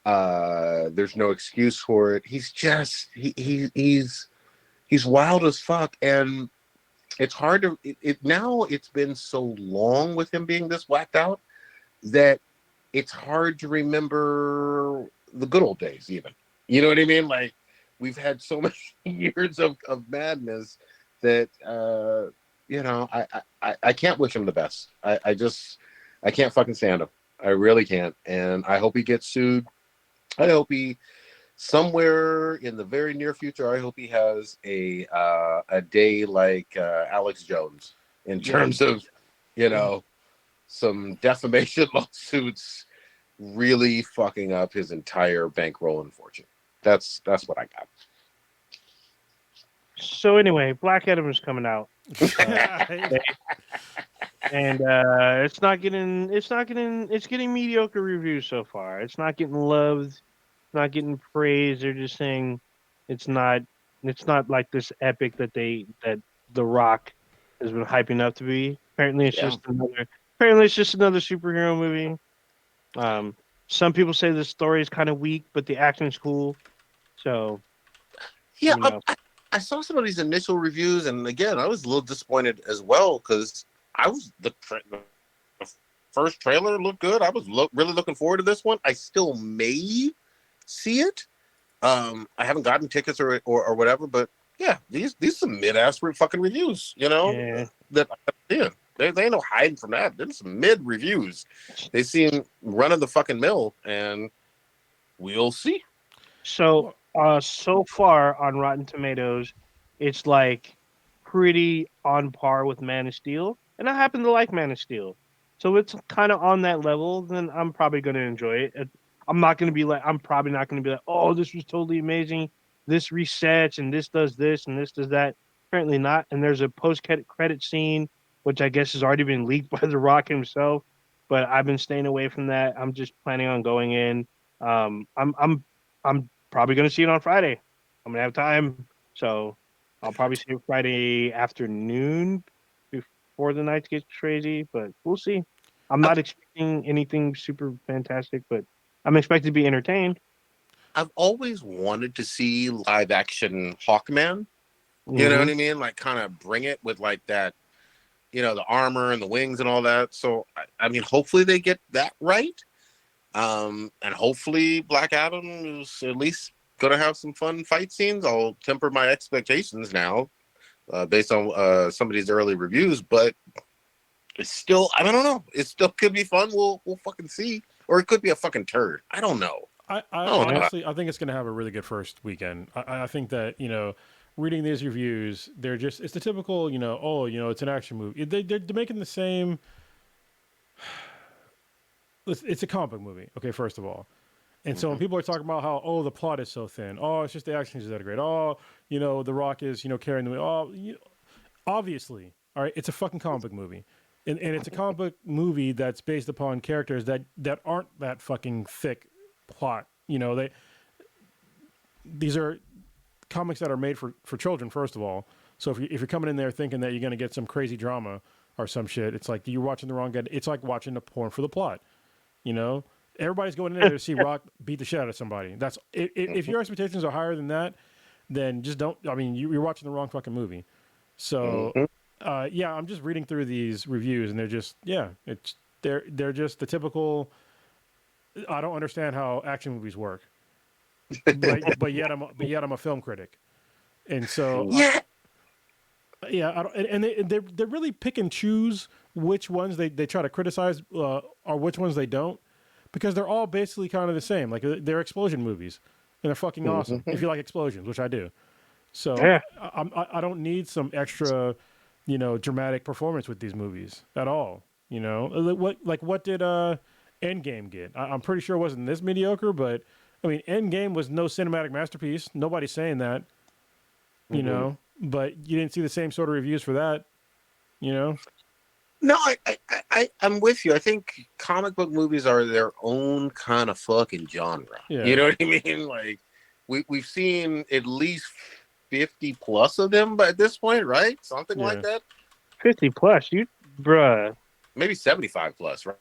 There's no excuse for it. He's just he's wild as fuck, and it's hard to now. It's been so long with him being this whacked out that it's hard to remember the good old days. Even, you know what I mean? Like, we've had so many years of madness that you know, I can't wish him the best. I can't fucking stand him. I really can't, and I hope he gets sued. I hope he, somewhere in the very near future, I hope he has a day like Alex Jones in terms of, you know, some defamation lawsuits really fucking up his entire bankroll and fortune. That's what I got. So anyway, Black Adam is coming out, and it's getting mediocre reviews so far. It's not getting loved, not getting praise. They're just saying it's not like this epic that The Rock has been hyping up to be. Apparently it's just another superhero movie. Some people say the story is kind of weak, but the acting's cool. So yeah, you know. I saw some of these initial reviews, and again, I was a little disappointed as well, because the first trailer looked good. I was really looking forward to this one. I still may see it. I haven't gotten tickets or whatever, but yeah, these some mid-ass fucking reviews, you know, that They ain't no hiding from that. There's some mid reviews. They seem running the fucking mill, and We'll see. So, so far on Rotten Tomatoes, it's like pretty on par with Man of Steel, and I happen to like Man of Steel, so it's kind of on that level. Then I'm probably going to enjoy it. I'm probably not going to be like, oh, this was totally amazing. This resets and this does this and this does that. Apparently not. And there's a post-credit scene, which I guess has already been leaked by The Rock himself. But I've been staying away from that. I'm just planning on going in. I'm probably going to see it on Friday. I'm going to have time. So I'll probably see it Friday afternoon before the night gets crazy, but we'll see. I'm not expecting anything super fantastic, but I'm expected to be entertained. I've always wanted to see live action Hawkman. You know what I mean? Like, kind of bring it with like that, the armor and the wings and all that. So, I mean, hopefully they get that right. And hopefully Black Adam is at least going to have some fun fight scenes. I'll temper my expectations now based on some of these early reviews, but it's still, I don't know. It still could be fun. We'll fucking see. Or it could be a fucking turd. I don't know. I honestly, I think it's going to have a really good first weekend. I think that, reading these reviews, it's the typical, it's an action movie. They're making the same. It's a comic book movie, okay, first of all. And so when people are talking about how, the plot is so thin, it's just the action is that great. The Rock is, carrying the movie. Obviously, all right, it's a fucking comic book movie. And it's a comic book movie that's based upon characters that aren't that fucking thick plot. These are comics that are made for children, first of all. So if you're coming in there thinking that you're going to get some crazy drama or some shit, it's like you're watching the wrong guy. It's like watching a porn for the plot. Everybody's going in there to see Rock beat the shit out of somebody. That's if your expectations are higher than that, then just don't. I mean, you're watching the wrong fucking movie. So, I'm just reading through these reviews, and they're just they're just the typical. I don't understand how action movies work, but yet I'm a film critic, and so I don't, and they really pick and choose which ones they try to criticize or which ones they don't, because they're all basically kind of the same. Like, they're explosion movies, and they're fucking awesome if you like explosions, which I do. So I don't need some extra, dramatic performance with these movies at all. What did Endgame get? I'm pretty sure it wasn't this mediocre, but I mean, Endgame was no cinematic masterpiece. Nobody's saying that, but you didn't see the same sort of reviews for that, No, I'm with you. I think comic book movies are their own kind of fucking genre. Yeah. You know what I mean? Like, we've seen at least 50 plus of them by this point, right? Something like that. 50 plus, bruh. Maybe 75 plus, right?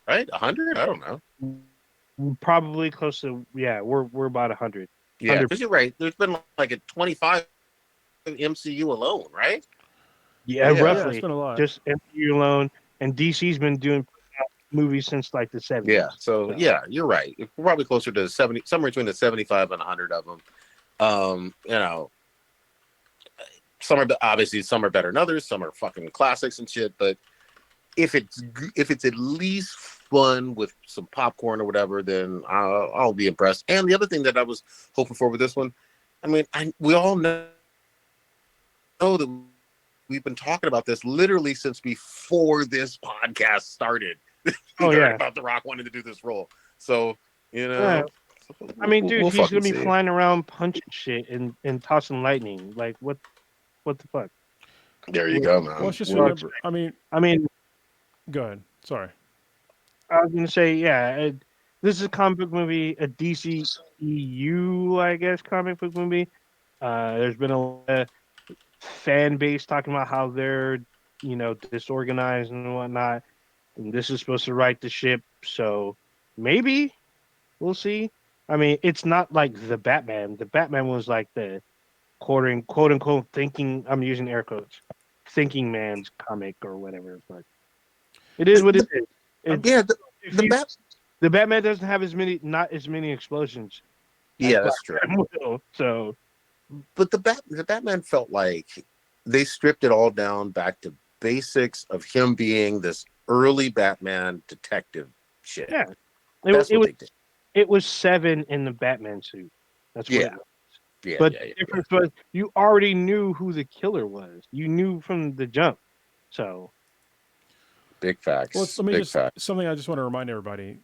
Right? 100? I don't know. Probably close to, we're about 100. Yeah, because you're right. There's been like a 25 MCU alone, right? Yeah, roughly. Yeah, it's been a lot. Just MCU alone, and DC's been doing movies since like the 70s. Yeah, so you're right. It's probably closer to 70, somewhere between the 75 and 100 of them. Some are better than others. Some are fucking classics and shit. But if it's at least fun with some popcorn or whatever, then I'll be impressed. And the other thing that I was hoping for with this one, I mean, we all know that we've been talking about this literally since before this podcast started. About The Rock wanting to do this role. So, I mean, dude, he's gonna be flying around punching shit and tossing lightning. Like, what the fuck? There you go, man. Well, it's just remember. I mean, go ahead. Sorry. I was gonna say, this is a comic book movie, a DCEU, I guess, comic book movie. There's been a fan base talking about how they're, disorganized and whatnot. And this is supposed to right the ship, so maybe we'll see. I mean, it's not like the Batman. The Batman was like the quote unquote thinking. I'm using air quotes, thinking man's comic or whatever. But it is what it is. The Batman doesn't have not as many explosions. Yeah, that's true. So, but the Batman felt like they stripped it all down back to basics of him being this early Batman detective shit. Yeah, that's what they did. It was 7 in the Batman suit. That's what it was. Yeah, But yeah, the difference was you already knew who the killer was. You knew from the jump. So big facts. Well, let me big just facts. something I just want to remind everybody: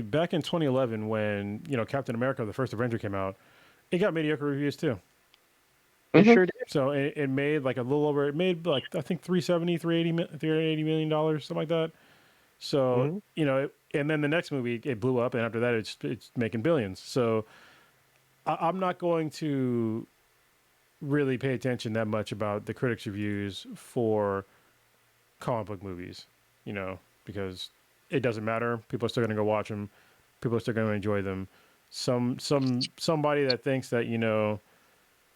back in 2011, when Captain America: The First Avenger came out, it got mediocre reviews too. it Mhm. sure did. So it made like a little over. It made like I think 380 million dollars, something like that. So Mhm. and then the next movie it blew up, and after that it's making billions. So I'm not going to really pay attention that much about the critics' reviews for comic book movies, because it doesn't matter. People are still going to go watch them. People are still going to enjoy them. Somebody that thinks that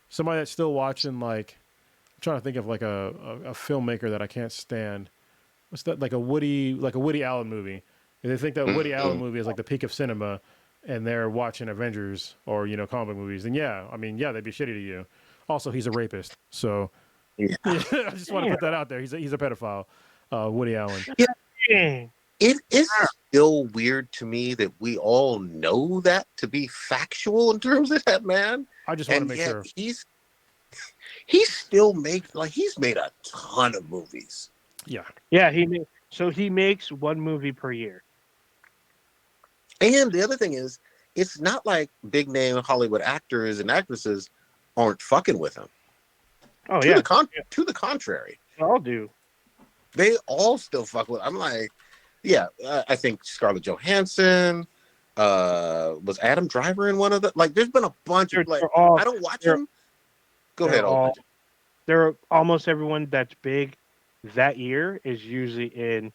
somebody that's still watching, like, I'm trying to think of like a filmmaker that I can't stand. What's that? Like a Woody Allen movie. And they think that Woody Allen movie is like the peak of cinema, and they're watching Avengers or comic book movies. Then they'd be shitty to you. Also, he's a rapist, so Yeah. yeah, I just want to put that out there. He's a pedophile, Woody Allen. Yeah. It is still weird to me that we all know that to be factual in terms of that man, I just want to and make yet sure. he's still he's made a ton of movies. Yeah, Yeah, he makes one movie per year. And the other thing is, it's not like big name Hollywood actors and actresses aren't fucking with him. Oh To yeah. to the contrary, They all do. they all still fuck with. I'm like, yeah, I think Scarlett Johansson, was Adam Driver in one of the, like, there's been a bunch of, like, They're all I don't watch they're, them. Go they're ahead, old all legend. they're almost everyone that's big that year is usually in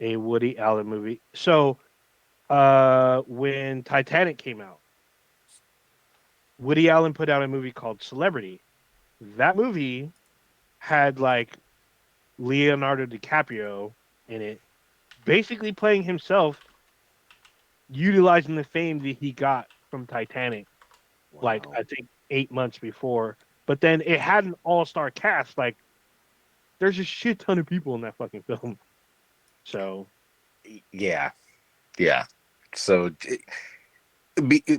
a Woody Allen movie. So when Titanic came out, Woody Allen put out a movie called Celebrity. That movie had like Leonardo DiCaprio in it, basically playing himself, utilizing the fame that he got from Titanic, like Wow. I think 8 months before. But then it had an all-star cast. Like there's a shit ton of people in that fucking film. So Yeah, yeah. So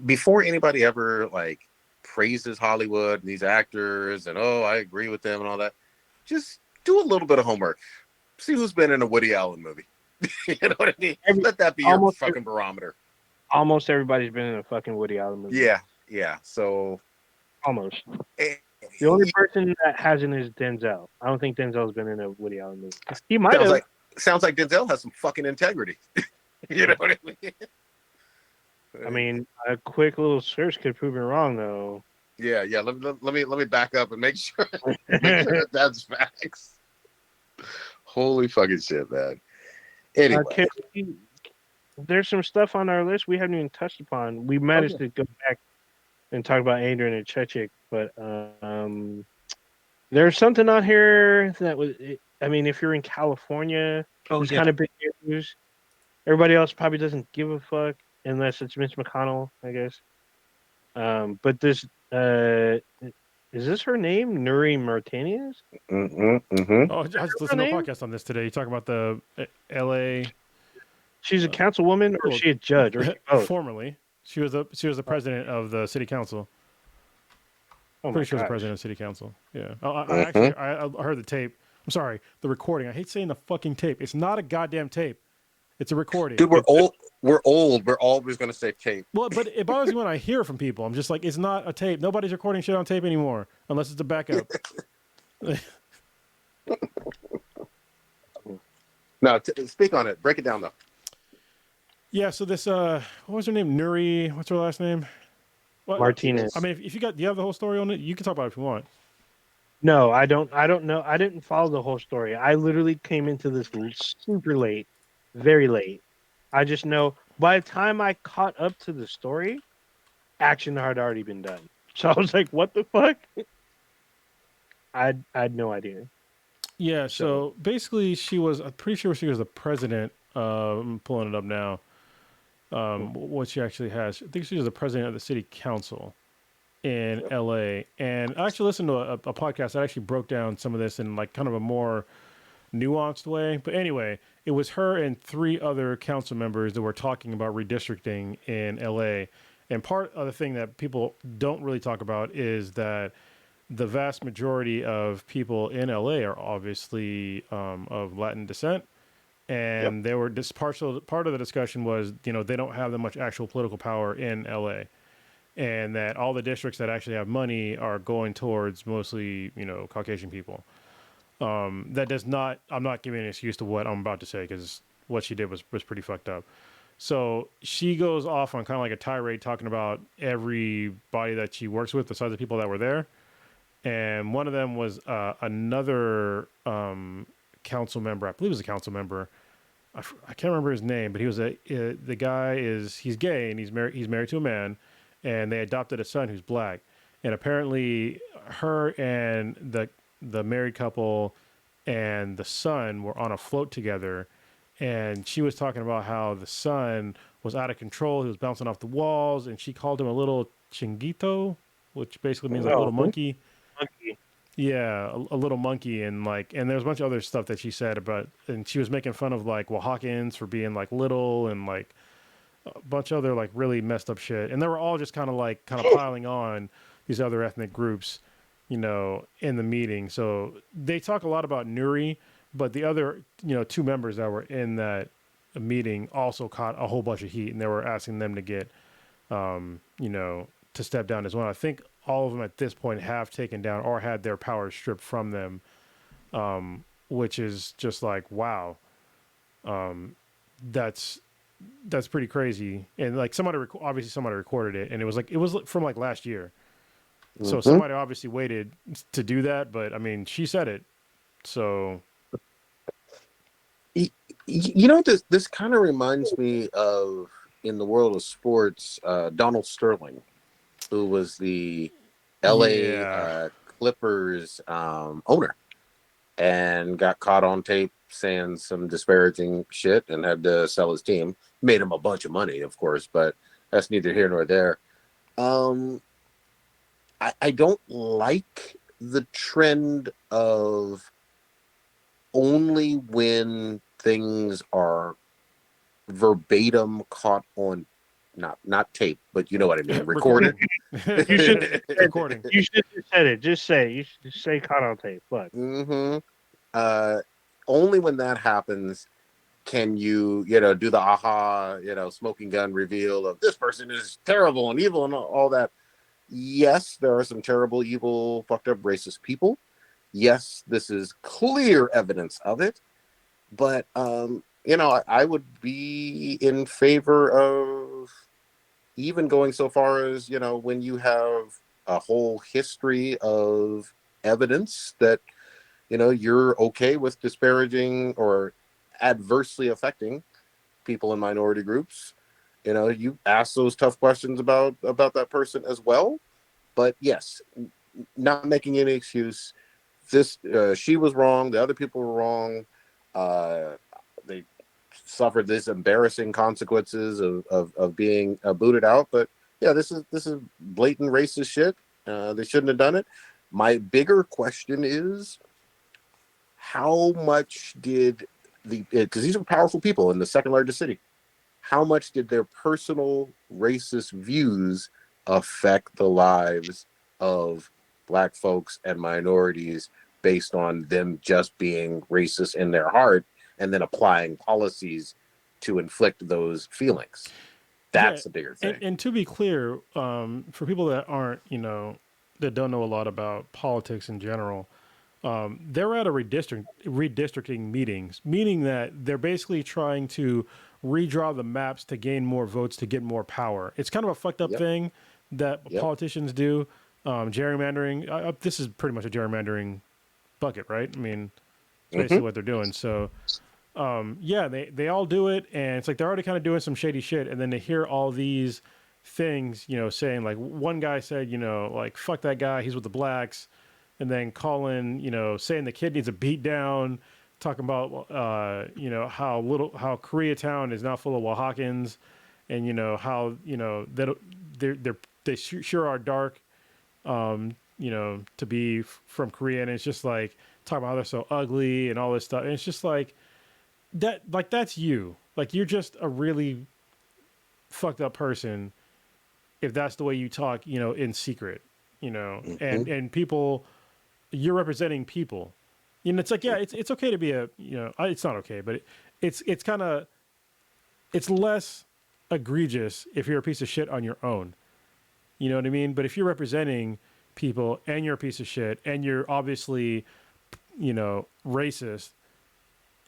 before anybody ever like praises Hollywood and these actors and, oh, I agree with them and all that, just do a little bit of homework. See who's been in a Woody Allen movie. You know what I mean? Let that be your almost fucking barometer. almost everybody's been in a fucking Woody Allen movie. Yeah, yeah. So Almost. eh, The only person that hasn't is Denzel. I don't think Denzel's been in a Woody Allen movie. He might sounds have. like sounds like Denzel has some fucking integrity. You know what I mean? I mean, a quick little search could prove me wrong, though. Yeah, yeah. Let me back up and make sure that that's facts. Holy fucking shit, man. Anyway, There's some stuff on our list we haven't even touched upon. We managed to go back and talk about Adriana Chechik, but there's something on here that was. I mean, if you're in California, it's kind of big news. Everybody else probably doesn't give a fuck unless it's Mitch McConnell, I guess. But this is this her name? Nury Martinez? Oh, I was listening to a podcast on this today. You talking about the L.A. She's a councilwoman, or is she a judge, or is she both? Formerly, she was the president of the city council. Oh my Pretty sure the gosh. president of city council. Yeah. I heard the tape. I'm sorry, the recording. I hate saying the fucking tape. It's not a goddamn tape. It's a recording. dude, we're old. We're old. We're always gonna say tape. Well, but it bothers me when I hear from people. I'm just like, it's not a tape. Nobody's recording shit on tape anymore unless it's a backup. No, speak on it. Break it down though. Yeah. So this, what was her name? Nury. What's her last name? What? Martinez. I mean, if you do you have the whole story on it? You can talk about it if you want. No, I don't. I don't know. I didn't follow the whole story. I literally came into this super late, very late. I just know by the time I caught up to the story, action had already been done. So I was like, "What the fuck?" I had no idea. Yeah. So basically, I'm pretty sure she was the president. I'm pulling it up now. What she actually has. I think she was the president of the city council in LA. And I actually listened to a podcast that actually broke down some of this in like kind of a more nuanced way. But anyway, it was her and 3 other council members that were talking about redistricting in LA. And part of the thing that people don't really talk about is that the vast majority of people in LA are obviously of Latin descent. And they were part of the discussion was, they don't have that much actual political power in LA. And that all the districts that actually have money are going towards mostly, Caucasian people. That does not, I'm not giving an excuse to what I'm about to say because what she did was pretty fucked up. So she goes off on kind of like a tirade talking about everybody that she works with besides the people that were there. And one of them was another council member. I believe it was a council member. I can't remember his name, but he was the guy he's gay and he's married to a man, and they adopted a son who's black. And apparently her and the married couple and the son were on a float together, and she was talking about how the son was out of control. He was bouncing off the walls, and she called him a little chinguito, which basically means like a little monkey. Monkey. Yeah, a little monkey, and there's a bunch of other stuff that she said about, and she was making fun of like Oaxacans for being like little, and like a bunch of other like really messed up shit. And they were all just kind of piling on these other ethnic groups, in the meeting. So they talk a lot about Nury, but the other, 2 members that were in that meeting also caught a whole bunch of heat, and they were asking them to get, to step down as well. I think all of them at this point have taken down or had their powers stripped from them, which is just like, wow. That's pretty crazy. And like obviously somebody recorded it, and it was from like last year. So somebody obviously waited to do that, but I mean, she said it. So, this kind of reminds me of, in the world of sports, Donald Sterling, who was the LA Clippers owner, and got caught on tape saying some disparaging shit and had to sell his team. Made him a bunch of money, of course, but that's neither here nor there. I don't like the trend of only when things are verbatim caught on, not tape, but you know what I mean, recorded. You should recording. You should have said it. You should just say caught on tape. But only when that happens can you do the aha, smoking gun reveal of this person is terrible and evil and all that. Yes, there are some terrible, evil, fucked up, racist people. Yes, this is clear evidence of it. But, I would be in favor of even going so far as, when you have a whole history of evidence that, you're okay with disparaging or adversely affecting people in minority groups. You ask those tough questions about that person as well. But yes, not making any excuse. She was wrong. The other people were wrong. They suffered this embarrassing consequences of being booted out. But yeah, this is blatant racist shit. They shouldn't have done it. My bigger question is, how much did because these are powerful people in the second largest city, how much did their personal racist views affect the lives of Black folks and minorities based on them just being racist in their heart and then applying policies to inflict those feelings? That's a bigger thing. And to be clear, for people that aren't, that don't know a lot about politics in general, they're at a redistricting meetings, meaning that they're basically trying to redraw the maps to gain more votes to get more power. It's kind of a fucked up thing that politicians do. Gerrymandering. This is pretty much a gerrymandering bucket, right? I mean, it's basically what they're doing. So, they all do it, and it's like they're already kind of doing some shady shit, and then they hear all these things, saying like one guy said, like fuck that guy, he's with the blacks. And then calling, saying the kid needs a beat down, talking about, how Koreatown is not full of Oaxacans, and how they sure are dark. to be from Korea, and it's just like talking about how they're so ugly and all this stuff. And it's just like that's you. Like you're just a really fucked up person if that's the way you talk, in secret, Mhm. and people, you're representing people. It's like, yeah, it's okay to be it's not okay, but it's kind of, it's less egregious if you're a piece of shit on your own. You know what I mean? But if you're representing people and you're a piece of shit and you're obviously, racist,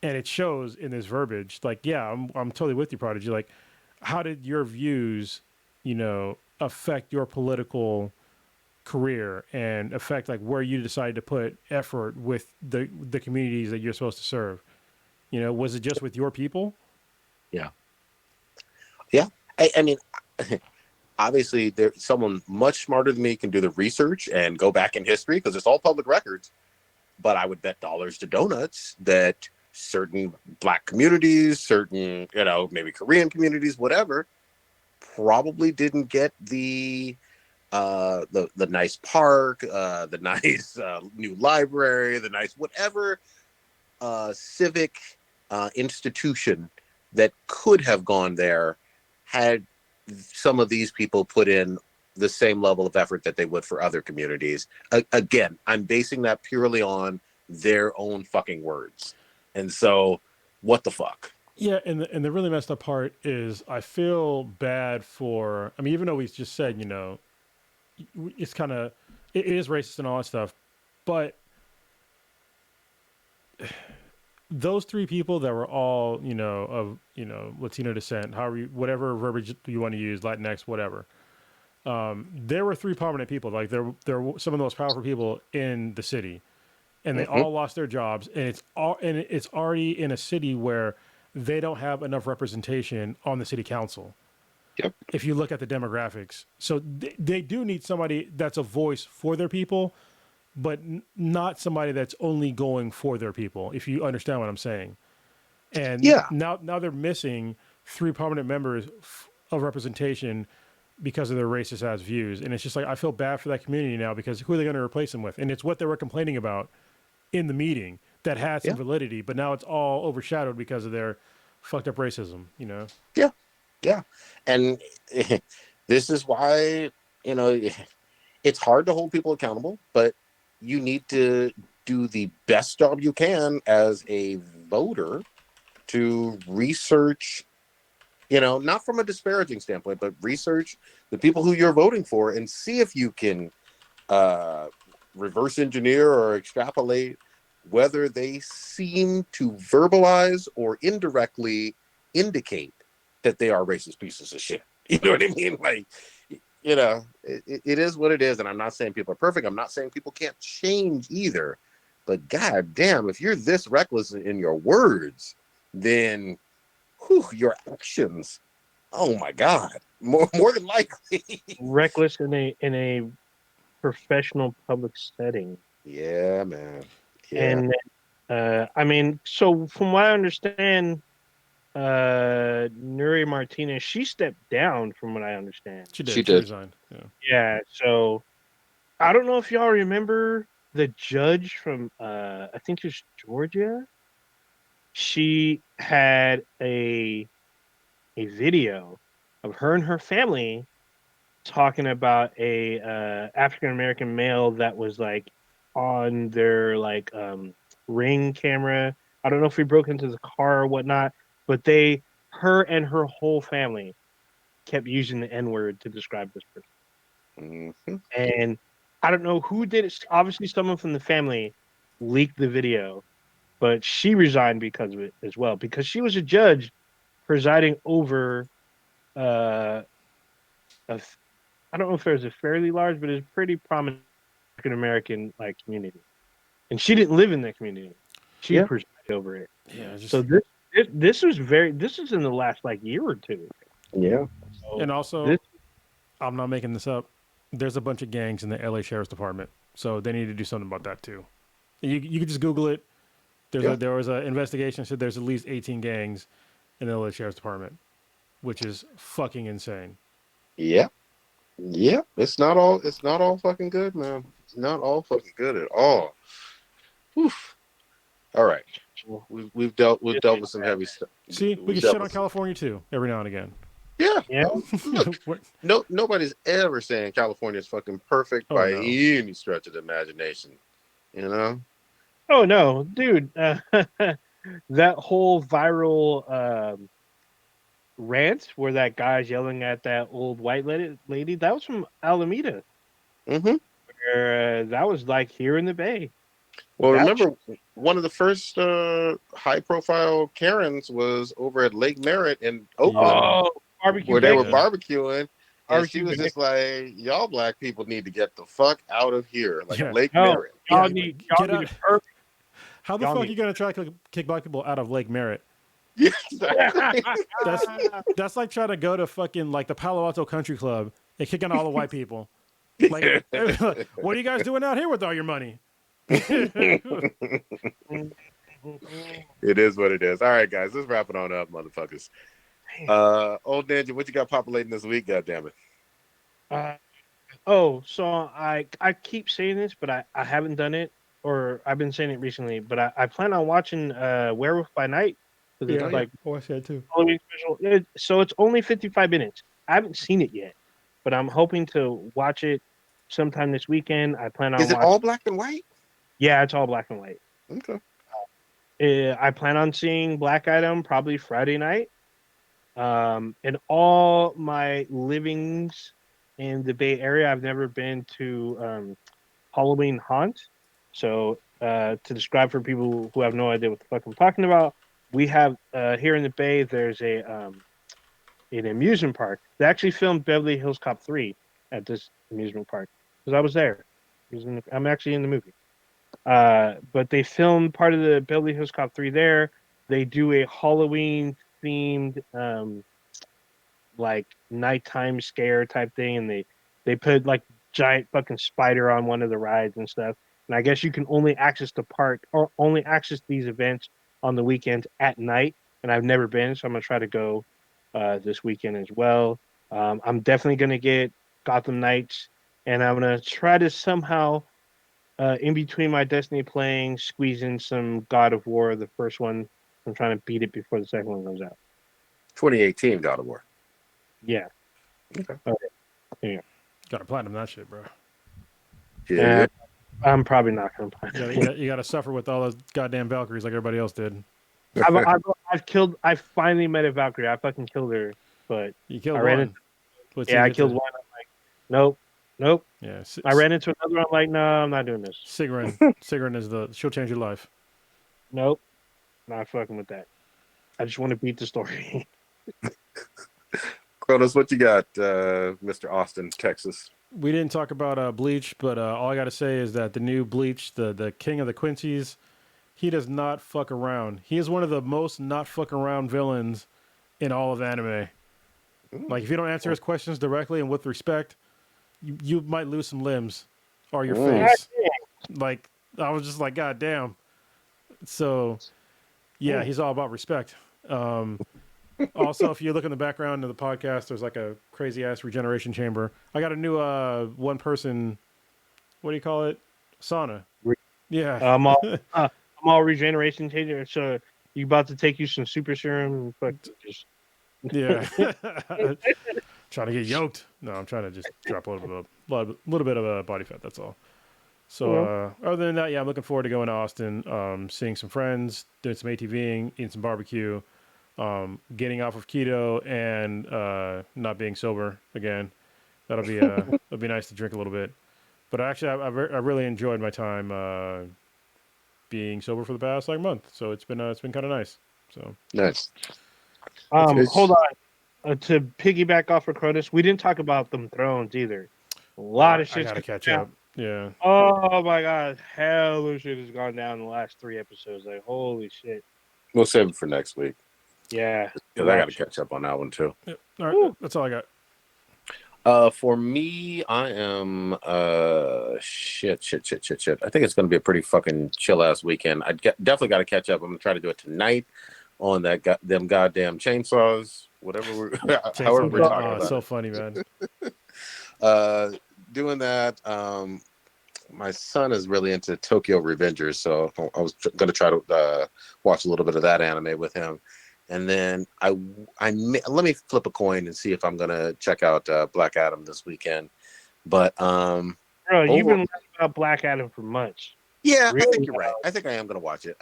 and it shows in this verbiage, like, yeah, I'm totally with you, Prodigy. Like, how did your views, affect your political career and affect like where you decide to put effort with the communities that you're supposed to serve? Was it just with your people? Yeah. Yeah. I mean, obviously, there someone much smarter than me can do the research and go back in history because it's all public records. But I would bet dollars to donuts that certain Black communities, certain, maybe Korean communities, whatever, probably didn't get the nice park, the nice new library, the nice whatever civic institution that could have gone there had some of these people put in the same level of effort that they would for other communities. Again, I'm basing that purely on their own fucking words. And so, what the fuck? Yeah, and the really messed up part is I feel bad for. I mean, even though we just said, it's kind of, it is racist and all that stuff, but those three people that were all, of, Latino descent, however, whatever verbiage you want to use, Latinx, whatever. There were three prominent people. Like there were some of the most powerful people in the city, and they Mhm. all lost their jobs. And it's already in a city where they don't have enough representation on the city council. Yep. If you look at the demographics, so they do need somebody that's a voice for their people, but not somebody that's only going for their people, if you understand what I'm saying. And Yeah. now they're missing three prominent members of representation because of their racist ass views. And it's just like, I feel bad for that community now because who are they going to replace them with? And it's what they were complaining about in the meeting that had some Yeah. validity, but now it's all overshadowed because of their fucked up racism, Yeah. Yeah. And this is why, you know, it's hard to hold people accountable, but you need to do the best job you can as a voter to research, not from a disparaging standpoint, but research the people who you're voting for and see if you can uh, reverse engineer or extrapolate whether they seem to verbalize or indirectly indicate that they are racist pieces of shit. You know what I mean? Like, it is what it is. And I'm not saying people are perfect. I'm not saying people can't change either. But god damn, if you're this reckless in your words, then your actions, oh my god, more than likely. Reckless in a professional public setting. Yeah, man. Yeah. And I mean, so from what I understand, Nury Martinez, she stepped down from what I understand. She She did. She did. resigned. Yeah. Yeah, so I don't know if y'all remember the judge from I think it's Georgia. She had a video of her and her family talking about a African American male that was like on their like ring camera. I don't know if he broke into the car or whatnot, but her and her whole family kept using the N word to describe this person. Mm-hmm. And I don't know who did it. Obviously, someone from the family leaked the video, but she resigned because of it as well, because she was a judge presiding over uh, a I don't know if there's a fairly large, but it's pretty prominent African American like community, and she didn't live in that community. She Yeah. presided over it. Yeah. So this was in the last like year or two. Yeah. So And also, this I'm not making this up. There's a bunch of gangs in the LA Sheriff's Department, so they need to do something about that too. You can just Google it. Yeah. There was an investigation said there's at least 18 gangs in the LA Sheriff's Department, which is fucking insane. Yeah. Yeah. It's not all fucking good, man. not all fucking good at all. Whew. All right, we've dealt with some heavy stuff. See, we We've can dealt shit on with California too every now and again. yeah. Yeah. Look, nobody's ever saying California is fucking perfect Oh, by no. any stretch of the imagination. You know, Oh no, dude! That whole viral rant where that guy's yelling at that old white lady, that was from Alameda. mm-hmm. Where, that was like here in the Bay. Well, That remember one of the first high-profile Karens was over at Lake Merritt in Oakland, oh, barbecue where they were bacon. Yeah. barbecuing, and she Barbecue was bacon. just like, "Y'all black people need to get the fuck out of here!" Like Yeah. Lake No, Merritt. y'all Yeah, need get y'all out. need perfect. How the Y'all fuck need- you gonna try to kick black people out of Lake Merritt? Yeah, exactly. That's like trying to go to fucking like the Palo Alto Country Club and kicking all the white people. Like, what are you guys doing out here with all your money? It is what it is. All right, guys, let's wrap it on up, motherfuckers. Old Ninja, what you got populating this week? God damn it. So I keep saying this, but I haven't done it, or I've been saying it recently. But I plan on watching Werewolf by Night. Yeah, It's like I watched that too. Halloween special. So it's only 55 minutes. I haven't seen it yet, but I'm hoping to watch it sometime this weekend. I plan on Is it watching. all black and white? Yeah, it's all black and white. Okay. I plan on seeing Black Adam probably Friday night. In all my livings in the Bay Area, I've never been to Halloween Haunt. So to describe for people who have no idea what the fuck I'm talking about, we have here in the Bay, there's an amusement park. They actually filmed Beverly Hills Cop 3 at this amusement park because I was there. I'm actually in the movie. But they filmed part of the Beverly Hills Cop 3 there. They do a Halloween themed like nighttime scare type thing, and they put like giant fucking spider on one of the rides and stuff. And I guess you can only access the park or only access these events on the weekends at night. And I've never been, so I'm gonna try to go this weekend as well. I'm definitely gonna get Gotham Knights, and I'm gonna try to somehow in between my Destiny playing squeeze in some God of War, the first one. I'm trying to beat it before the second one comes out. 2018 God of War. Yeah. Okay. Yeah. Got to platinum that shit, bro. Yeah. I'm probably not going to play it. You got to suffer with all those goddamn Valkyries like everybody else did. I finally met a Valkyrie. I fucking killed her, but You killed I ran one. I killed one. I'm like, nope. Yeah. I ran into another. I'm like, no, I'm not doing this. Sigrun is she'll change your life. Nope, not fucking with that. I just want to beat the story. Kronos, what you got, Mr. Austin, Texas? We didn't talk about Bleach, but all I got to say is that the new Bleach, the king of the Quincy's, he does not fuck around. He is one of the most not fuck around villains in all of anime. Like, if you don't answer his questions directly and with respect, you might lose some limbs or your face. Like, I was just like, God damn. So, yeah, he's all about respect. Also, if you look in the background of the podcast, there's like a crazy ass regeneration chamber. I got a new one person, what do you call it? Sauna. Yeah. I'm all regeneration changer. So you about to take you some super serum? But just yeah. Trying to get yoked. No, I'm trying to just drop a little bit of body fat. That's all. So other than that, yeah, I'm looking forward to going to Austin, seeing some friends, doing some ATVing, eating some barbecue. Getting off of keto and not being sober again. That'll be nice to drink a little bit. But actually, I really enjoyed my time being sober for the past month. So it's been kind of nice. So nice. Hold on. To piggyback off of Cronus, we didn't talk about them Thrones either. A lot of shit. I gotta catch up. Yeah. Oh my god, hell of shit has gone down in the last 3 episodes. Like, holy shit. We'll save it for next week. Yeah, because I got to catch up on that one too. Yeah. All right, that's all I got. For me, I am shit. I think it's going to be a pretty fucking chill ass weekend. Definitely got to catch up. I'm gonna try to do it tonight on them goddamn chainsaws. Whatever however we're talking about. So funny, man. Doing that. my son is really into Tokyo Revengers, so I was going to try to watch a little bit of that anime with him, and then let me flip a coin and see if I'm going to check out Black Adam this weekend. But Bro, you've been learning about Black Adam for months. Yeah, Really? I think you're right. I think I am going to watch it.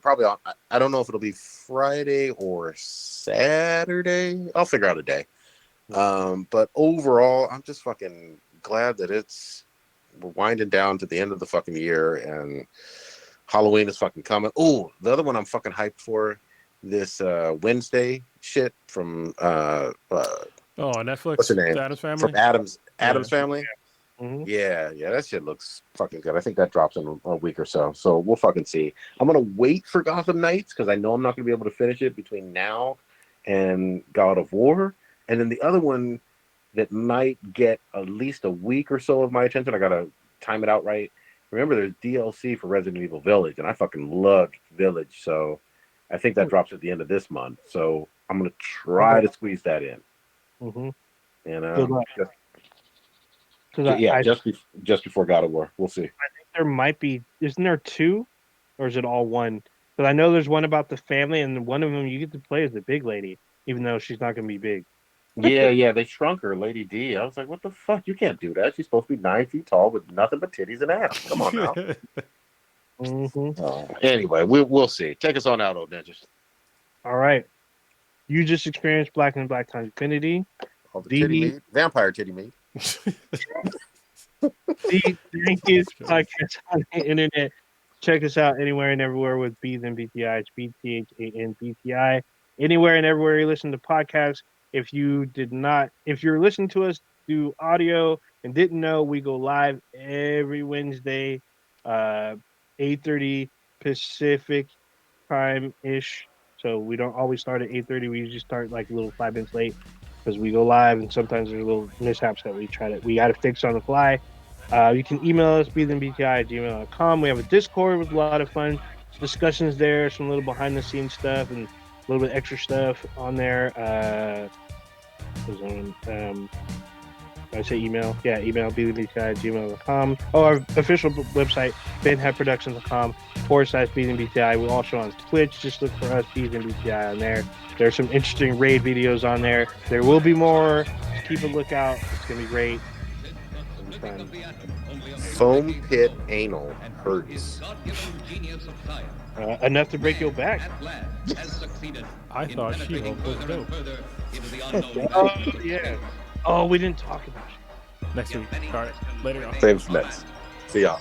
Probably I don't know if it'll be Friday or Saturday. I'll figure out a day. But overall, I'm just fucking glad that we're winding down to the end of the fucking year and Halloween is fucking coming. Oh, the other one I'm fucking hyped for, this Wednesday shit from Netflix. what's her name? The Addams Family. From Addams Family. Mm-hmm. Yeah, that shit looks fucking good. I think that drops in a week or so. So we'll fucking see. I'm gonna wait for Gotham Knights because I know I'm not gonna be able to finish it between now and God of War. And then the other one that might get at least a week or so of my attention, I gotta time it out right. Remember, there's DLC for Resident Evil Village, and I fucking loved Village, so I think that drops at the end of this month. So I'm gonna try to squeeze that in. Mm-hmm. And just before God of War, we'll see. I think there might be. Isn't there two, or is it all one? Because I know there's one about the family, and one of them you get to play as the big lady, even though she's not going to be big. Yeah, they shrunk her, Lady D. I was like, what the fuck? You can't do that. She's supposed to be 9 feet tall with nothing but titties and ass. Come on now. Mm-hmm. Anyway, we'll see. Take us on out, old ninjas. All right. You just experienced Black and Black Times Infinity. All the titty meat, vampire titty meat. The Yankees podcast on the internet. Check us out anywhere and everywhere with B's and BTI. It's BTHANBTI. Anywhere and everywhere you listen to podcasts. If you're listening to us through audio and didn't know, we go live every Wednesday, 8:30 Pacific time-ish. So we don't always start at 8:30. We usually start like a little 5 minutes late because we go live, and sometimes there's little mishaps that we got to fix on the fly. You can email us, bthenbti@gmail.com. We have a Discord with a lot of fun discussions there, some little behind-the-scenes stuff, and a little bit extra stuff on there. I say email. Yeah, email bthenbti@gmail.com. Oh, our official website, benheadproductions.com/bthenbti. We're also on Twitch. Just look for us, bthenbti, on there. There's some interesting raid videos on there. There will be more. Just keep a lookout. It's going to be great. Foam pit anal hurts. Enough to break your back. I thought She-Hulk was dope. Oh, yeah. Oh, we didn't talk about it. Next week. All right. Later, y'all. Same next. See y'all.